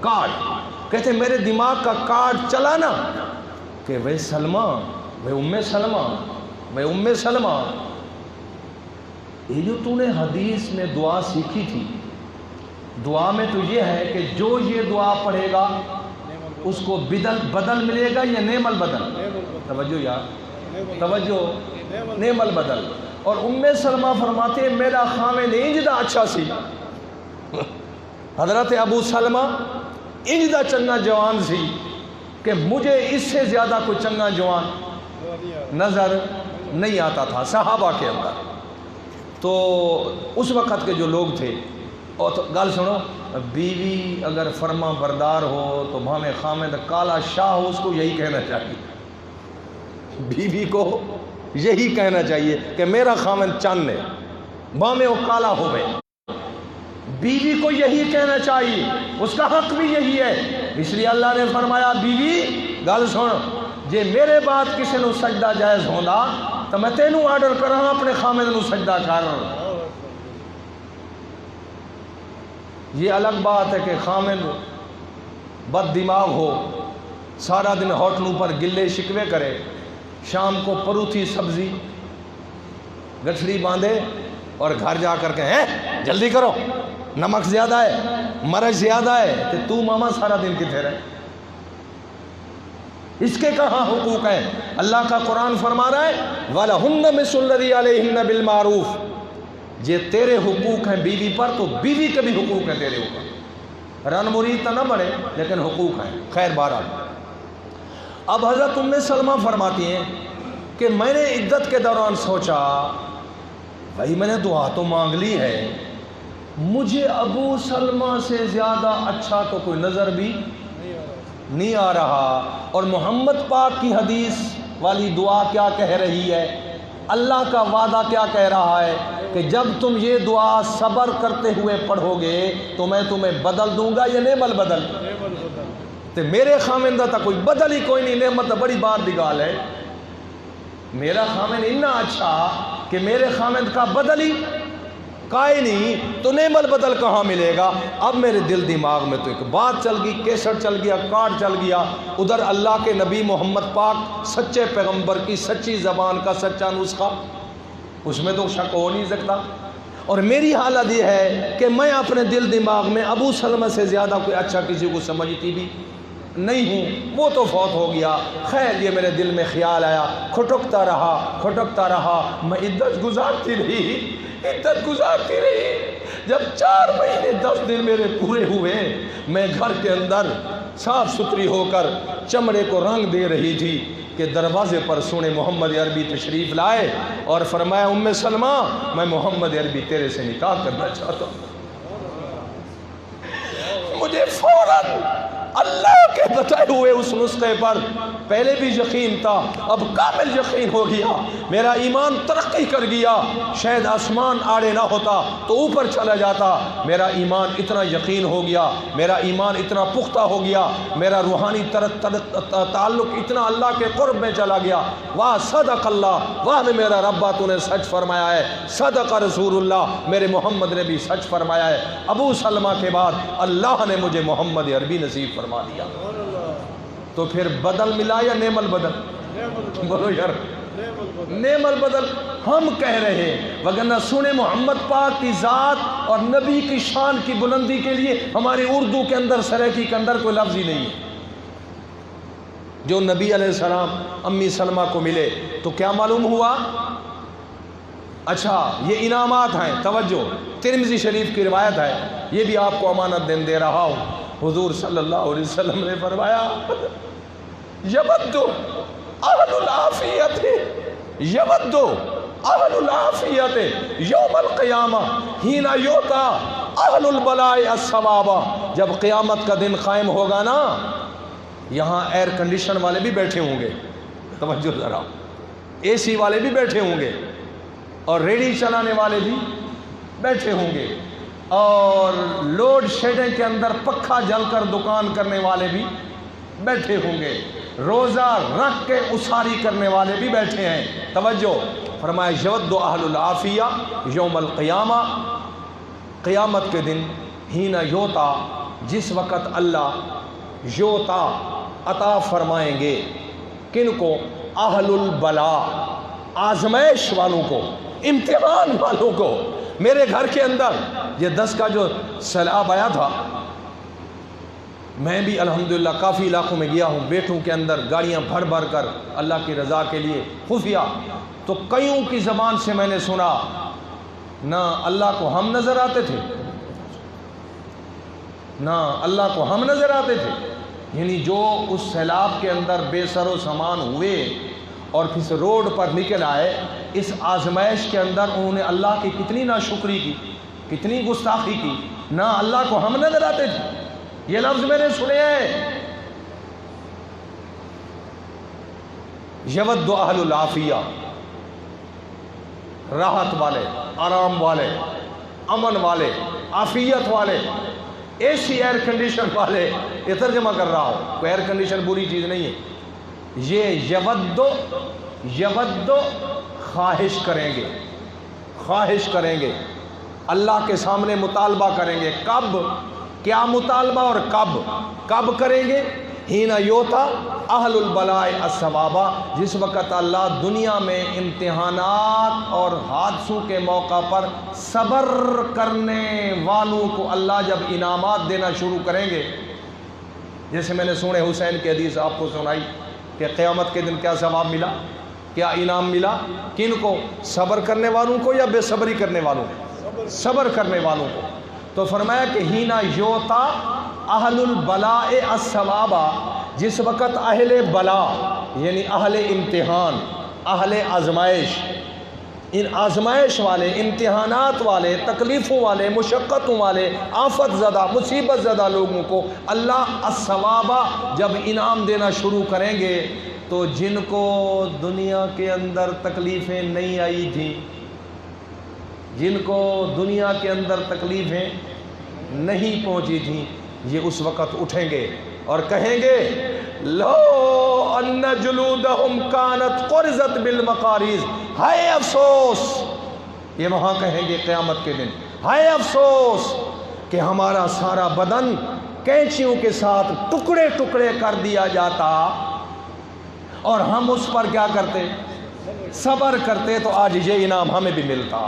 کارڈ، کہتے ہیں میرے دماغ کا کارڈ چلا نا کہ وہ سلمہ، وہ ام سلمہ، وہ ام سلمہ، یہ جو تو نے حدیث میں دعا سیکھی تھی، دعا میں تو یہ ہے کہ جو یہ دعا پڑھے گا اس کو بدل ملے گا یا نعم البدل؟ توجہ یار، توجہ، نعم البدل۔ اور ام سلمہ فرماتے ہیں میرا خامد انجدہ اچھا سی، حضرت ابو سلمہ انجدہ چنگا جوان سی کہ مجھے اس سے زیادہ کوئی چنگا جوان نظر نہیں آتا تھا صحابہ کے اندر۔ تو اس وقت کے جو لوگ تھے، اور تو گل سنو، بیوی اگر فرما بردار ہو تو بھامے خامد کالا شاہ ہو، اس کو یہی کہنا چاہیے، بیوی کو یہی کہنا چاہیے کہ میرا خامد چاند ہے، بھامے وہ کالا ہو گئے، بیوی کو یہی کہنا چاہیے، اس کا حق بھی یہی ہے۔ اس لیے اللہ نے فرمایا بیوی گل سن، جے میرے بعد کسی نو سجدہ جائز ہوندا تو میں تینوں آرڈر کراں اپنے خامد نو سجدہ کر۔ یہ الگ بات ہے کہ خامد بد دماغ ہو، سارا دن ہوٹلوں پر گلے شکوے کرے، شام کو پروتھی سبزی گٹھڑی باندھے اور گھر جا کر کے ہیں جلدی کرو، نمک زیادہ ہے، مرچ زیادہ ہے، کہ تو ماما سارا دن کتنے رہے؟ اس کے کہاں حقوق ہیں؟ اللہ کا قرآن فرما رہا ہے وَلَهُنَّ مِثْلُ الَّذِي عَلَيْهِنَّ بِالْمَعْرُوفِ، یہ تیرے حقوق ہیں بیوی پر تو بیوی کے بھی حقوق ہیں تیرے اوپر، رن مرید تو نہ بنے لیکن حقوق ہیں۔ خیر بہرحال، اب حضرت ام سلمہ فرماتی ہیں کہ میں نے عدت کے دوران سوچا بھائی میں نے دعا تو مانگ لی ہے، مجھے ابو سلمہ سے زیادہ اچھا تو کوئی نظر بھی نہیں آ رہا، اور محمد پاک کی حدیث والی دعا کیا کہہ رہی ہے، اللہ کا وعدہ کیا کہہ رہا ہے کہ جب تم یہ دعا صبر کرتے ہوئے پڑھو گے تو میں تمہیں بدل دوں گا، یہ نعم البدل، تو میرے خامندہ تا کوئی بدل ہی کوئی نہیں، نعمت بڑی بات دی گال ہے، میرا خامند اتنا اچھا کہ میرے خامند کا بدل ہی کائے نہیں، تو نعم البدل کہاں ملے گا؟ اب میرے دل دماغ میں تو ایک بات چل گئی، کیسٹ چل گیا، کارڈ چل گیا، ادھر اللہ کے نبی محمد پاک سچے پیغمبر کی سچی زبان کا سچا نسخہ، اس میں تو شک ہو نہیں سکتا، اور میری حالت یہ ہے کہ میں اپنے دل دماغ میں ابو سلمہ سے زیادہ کوئی اچھا کسی کو سمجھتی بھی نہیں ہوں، وہ تو فوت ہو گیا۔ خیر یہ میرے دل میں خیال آیا، کھٹکتا رہا، میں عدت گزارتی رہی، جب 4 مہینے 10 دن میرے پورے ہوئے، میں گھر کے اندر صاف ستھری ہو کر چمڑے کو رنگ دے رہی تھی کہ دروازے پر سونے محمد عربی تشریف لائے اور فرمایا ام سلمہ میں محمد عربی تیرے سے نکاح کرنا چاہتا ہوں۔ مجھے فوراً اللہ کے بتائے ہوئے اس نسخے پر پہلے بھی یقین تھا، اب کامل یقین ہو گیا، میرا ایمان ترقی کر گیا، شاید آسمان آڑے نہ ہوتا تو اوپر چلا جاتا، میرا ایمان اتنا یقین ہو گیا، میرا ایمان اتنا پختہ ہو گیا، میرا روحانی تعلق اتنا اللہ کے قرب میں چلا گیا۔ واہ صدق اللہ، واہ میرا ربا تو نے سچ فرمایا ہے، صدق رسول اللہ، میرے محمد نے بھی سچ فرمایا ہے۔ ابو سلمہ کے بعد اللہ نے مجھے محمد عربی نصیب فرما دیا۔ تو پھر بدل ملا یا نعم البدل؟ بولو یار، نعم البدل ہم کہہ رہے ہیں، وگرنہ سنے محمد پاک کی ذات اور نبی کی شان کی بلندی کے لیے ہماری اردو کے اندر سریکی کے اندر کوئی لفظ ہی نہیں ہے۔ جو نبی علیہ السلام امی سلمہ کو ملے تو کیا معلوم ہوا؟ اچھا یہ انعامات ہیں، توجہ، ترمذی شریف کی روایت ہے، یہ بھی آپ کو امانت دے رہا ہوں۔ حضور صلی اللہ علیہ وسلم نے فرمایا یود اہل العافیت یود اہل العافیت یوم القیامہ حین یؤتی اہل البلاء الثواب۔ جب قیامت کا دن قائم ہوگا نا، یہاں ایئر کنڈیشن والے بھی بیٹھے ہوں گے، توجہ ذرا، اے سی والے بھی بیٹھے ہوں گے، اور ریڈی چلانے والے بھی بیٹھے ہوں گے، اور لوڈ شیڈنگ کے اندر پکھا جل کر دکان کرنے والے بھی بیٹھے ہوں گے، روزہ رکھ کے اساری کرنے والے بھی بیٹھے ہیں۔ توجہ فرمایا یود اہل العافیہ یوم القیامہ، قیامت کے دن، حین یوتا، جس وقت اللہ یوتا عطا فرمائیں گے، کن کو؟ اہل البلاء، آزمائش والوں کو، امتحان والوں کو۔ میرے گھر کے اندر یہ 10 کا جو سیلاب آیا تھا، میں بھی الحمدللہ کافی علاقوں میں گیا ہوں، بیٹوں کے اندر گاڑیاں بھر بھر کر اللہ کی رضا کے لیے خفیہ، تو کئیوں کی زبان سے میں نے سنا، نہ اللہ کو ہم نظر آتے تھے، نہ اللہ کو ہم نظر آتے تھے، یعنی جو اس سیلاب کے اندر بے سر و سامان ہوئے اور پھر روڈ پر نکل آئے، اس آزمائش کے اندر انہوں نے اللہ کی کتنی ناشکری کی، کتنی گستاخی کی، نہ اللہ کو ہم نظر آتے تھے۔ یہ لفظ میں نے سنے ہیں، یود اہل العافیہ، راحت والے، آرام والے، امن والے، عافیت والے، اے سی ایئر کنڈیشن والے، یہ ترجمہ کر رہا ہوں، کوئی ایئر کنڈیشن بری چیز نہیں ہے۔ یہ یود خواہش کریں گے، خواہش کریں گے، اللہ کے سامنے مطالبہ کریں گے۔ کب؟ کیا مطالبہ اور کب کریں گے؟ حین یؤتی اہل البلاء الثواب، جس وقت اللہ دنیا میں امتحانات اور حادثوں کے موقع پر صبر کرنے والوں کو اللہ جب انعامات دینا شروع کریں گے۔ جیسے میں نے سونے حسین کی حدیث آپ کو سنائی کہ قیامت کے دن کیا ثواب ملا، کیا انعام ملا، کن کو؟ صبر کرنے والوں کو یا بے صبری کرنے والوں کو؟ صبر کرنے والوں کو۔ تو فرمایا کہ حین یؤتی اہل البلاء الثواب، جس وقت اہل بلا یعنی اہل امتحان، اہل آزمائش، ان آزمائش والے، امتحانات والے، تکلیفوں والے، مشقتوں والے، آفت زدہ، مصیبت زدہ لوگوں کو اللہ الثواب جب انعام دینا شروع کریں گے، تو جن کو دنیا کے اندر تکلیفیں نہیں آئی تھیں، جن کو دنیا کے اندر تکلیفیں نہیں پہنچی تھیں، یہ اس وقت اٹھیں گے اور کہیں گے لو ان جلودہم کانت قرزت بالمقاریض، ہائے افسوس، یہ وہاں کہیں گے قیامت کے دن، ہائے افسوس کہ ہمارا سارا بدن کینچیوں کے ساتھ ٹکڑے ٹکڑے کر دیا جاتا اور ہم اس پر کیا کرتے؟ صبر کرتے، تو آج یہ انعام ہمیں بھی ملتا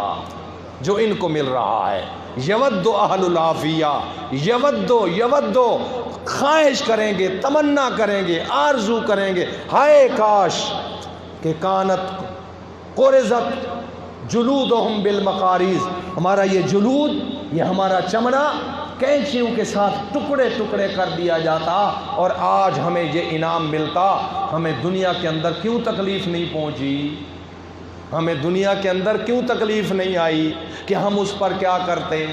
جو ان کو مل رہا ہے۔ یود اہل العافیہ، یود خواہش کریں گے، تمنا کریں گے، آرزو کریں گے، ہائے کاش کہ کانت قرزت جلودہم بالمقاریض، ہمارا یہ جلود، یہ ہمارا چمڑا کینچیوں کے ساتھ ٹکڑے ٹکڑے کر دیا جاتا اور آج ہمیں یہ انعام ملتا۔ ہمیں دنیا کے اندر کیوں تکلیف نہیں پہنچی، ہمیں دنیا کے اندر کیوں تکلیف نہیں آئی کہ ہم اس پر کیا کرتے؟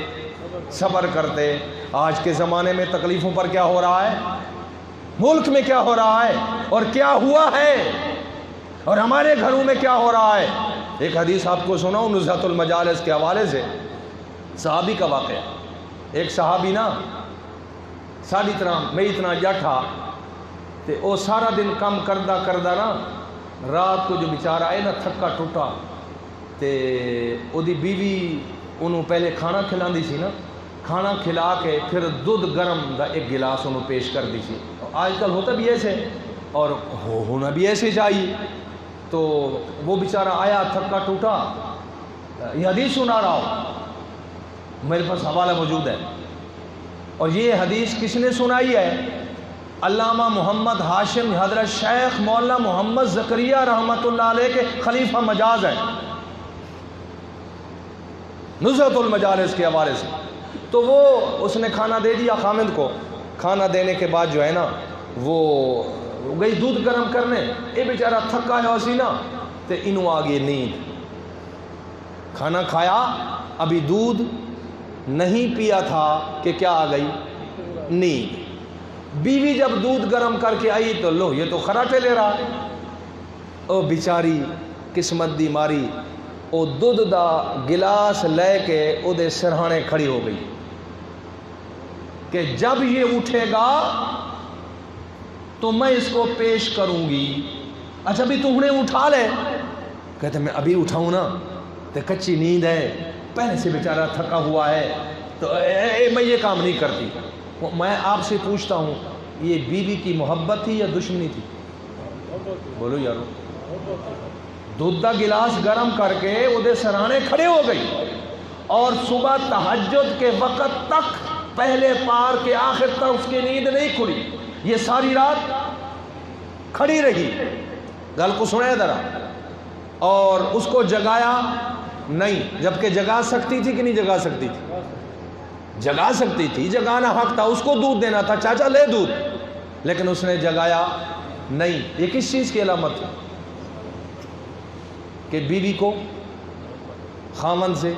صبر کرتے۔ آج کے زمانے میں تکلیفوں پر کیا ہو رہا ہے؟ ملک میں کیا ہو رہا ہے اور کیا ہوا ہے اور ہمارے گھروں میں کیا ہو رہا ہے۔ ایک حدیث آپ کو سناؤں نزہۃ المجالس کے حوالے سے، صحابی کا واقعہ۔ ایک صحابی نا ساڑی طرح میں اتنا جٹھا تے او سارا دن کم کردہ نا رات کو جو بیچارہ آئے نا تھکا ٹوٹا تے او دی بیوی انہوں پہلے کھانا کھلان دی سی نا، کھانا کھلا کے پھر دودھ گرم دا ایک گلاس انہوں پیش کر دی سی۔ آج کل ہوتا بھی ایسے اور ہونا بھی ایسے چاہیے۔ تو وہ بیچارہ آیا تھکا ٹوٹا، یہ حدیث سنا رہا ہو، میرے پاس حوالہ موجود ہے، اور یہ حدیث کس نے سنائی ہے؟ علامہ محمد ہاشم حضرت شیخ مولانا محمد زکریہ رحمۃ اللہ علیہ کے خلیفہ مجاز ہیں، نزہۃ المجالس کے حوالے سے۔ تو وہ اس نے کھانا دے دیا خامد کو، کھانا دینے کے بعد جو ہے نا وہ گئی دودھ گرم کرنے، اے بیچارہ تھکا ہے اسی نا تے انہوں آگے نیند، کھانا کھایا ابھی دودھ نہیں پیا تھا کہ کیا آ گئی؟ نیند۔ بیوی جب دودھ گرم کر کے آئی تو لو یہ تو خراٹے لے رہا ہے، او بیچاری قسمت دی ماری او دودھ دا گلاس لے کے او دے سرہانے کھڑی ہو گئی کہ جب یہ اٹھے گا تو میں اس کو پیش کروں گی۔ اچھا بھی تو انہیں اٹھا لے، کہتے میں ابھی اٹھاؤں نا تو کچی نیند ہے، پہلے سے بیچارہ تھکا ہوا ہے، تو میں یہ کام نہیں کرتی۔ میں آپ سے پوچھتا ہوں یہ بیوی کی محبت تھی یا دشمنی تھی؟ بولو یارو۔ دودھ دا گلاس گرم کر کے وہ دے سرانے کھڑے ہو گئی اور صبح تہجد کے وقت تک پہلے پار کے آخر تک اس کی نیند نہیں کھلی، یہ ساری رات کھڑی رہی۔ گل کو سنے ذرا، اور اس کو جگایا نہیں، جبکہ جگا سکتی تھی کہ نہیں جگا سکتی تھی؟ جگا سکتی تھی، جگانا حق تھا، اس کو دودھ دینا تھا، چاچا لے دودھ، لیکن اس نے جگایا نہیں۔ یہ کس چیز کی علامت ہے؟ کہ بیوی کو خامن سے،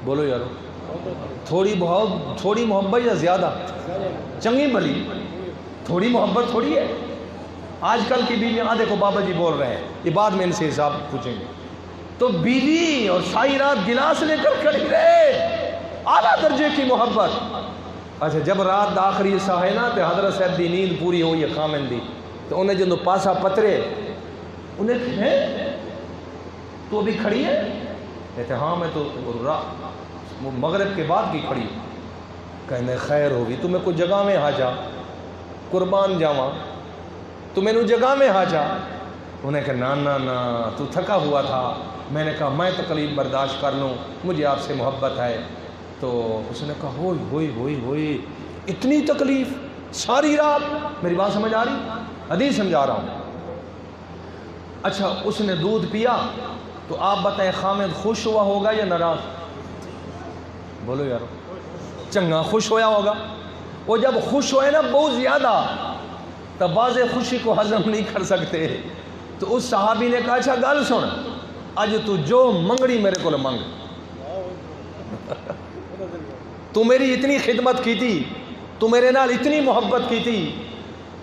بولو یارو، تھوڑی محبت یا زیادہ؟ چنگی بھلی تھوڑی محبت تھوڑی ہے۔ آج کل کی بیویاں دیکھو بابا جی بول رہے ہیں، یہ بعد میں ان سے حساب پوچھیں گے۔ تو بیوی اور ساری رات گلاس لے کر کھڑی رہے، اعلیٰ درجے کی محبت۔ اچھا جب رات دا آخری حصہ ہے نا تو حضرت صاحب دی نیند پوری ہوئی ہے خامن دی، تو انہیں جنہوں پاسا پترے انہیں کہے تو ابھی کھڑی ہے؟ کہتے ہاں میں تو مغرب کے بعد کی کھڑی ہوں۔ کہنے خیر ہوگی، تمہیں کوئی جگہ میں آ جا، قربان جاواں تو میں نے جگہ میں آ جا۔ انہیں کہا نا نا نا تو تھکا ہوا تھا۔ میں نے کہا میں تکلیف برداشت کر لوں، مجھے آپ سے محبت ہے۔ تو اس نے کہا ہوئی ہوئی ہوئی ہوئی اتنی تکلیف ساری رات؟ میری بات سمجھ آ رہی؟ حدیث سمجھا رہا ہوں۔ اچھا اس نے دودھ پیا تو آپ بتائیں خامد خوش ہوا ہوگا یا ناراض؟ بولو یارو، چنگا خوش ہویا ہوگا۔ وہ جب خوش ہوئے نا بہت زیادہ، تب بعض خوشی کو ہضم نہیں کر سکتے، تو اس صحابی نے کہا اچھا گل سن، اج تو جو منگڑی میرے کو منگ، تو میری اتنی خدمت کی تھی، تو میرے نال اتنی محبت کی تھی۔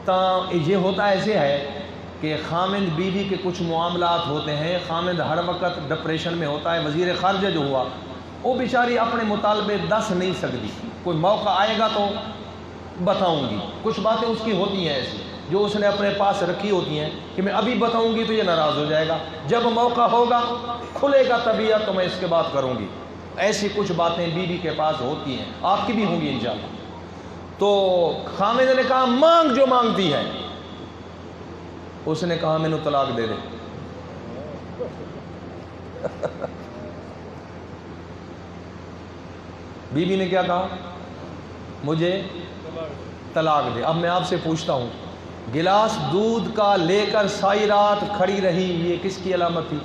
تا یہ ہوتا ایسے ہے کہ خامند بیوی کے کچھ معاملات ہوتے ہیں، خامند ہر وقت ڈپریشن میں ہوتا ہے۔ وزیر خارجہ جو ہوا وہ بیچاری اپنے مطالبے دس نہیں سکتی، کوئی موقع آئے گا تو بتاؤں گی، کچھ باتیں اس کی ہوتی ہیں ایسی جو اس نے اپنے پاس رکھی ہوتی ہیں کہ میں ابھی بتاؤں گی تو یہ ناراض ہو جائے گا، جب موقع ہوگا کھلے گا طبیعت تو میں اس کے بعد کروں گی۔ ایسی کچھ باتیں بیوی کے پاس ہوتی ہیں، آپ کی بھی ہوں گی انشاءاللہ۔ تو خامد نے کہا مانگ جو مانگتی ہے۔ اس نے کہا مینوں طلاق دے دے۔ بیوی نے کیا کہا؟ مجھے طلاق دے۔ اب میں آپ سے پوچھتا ہوں، گلاس دودھ کا لے کر ساری رات کھڑی رہی، یہ کس کی علامت تھی؟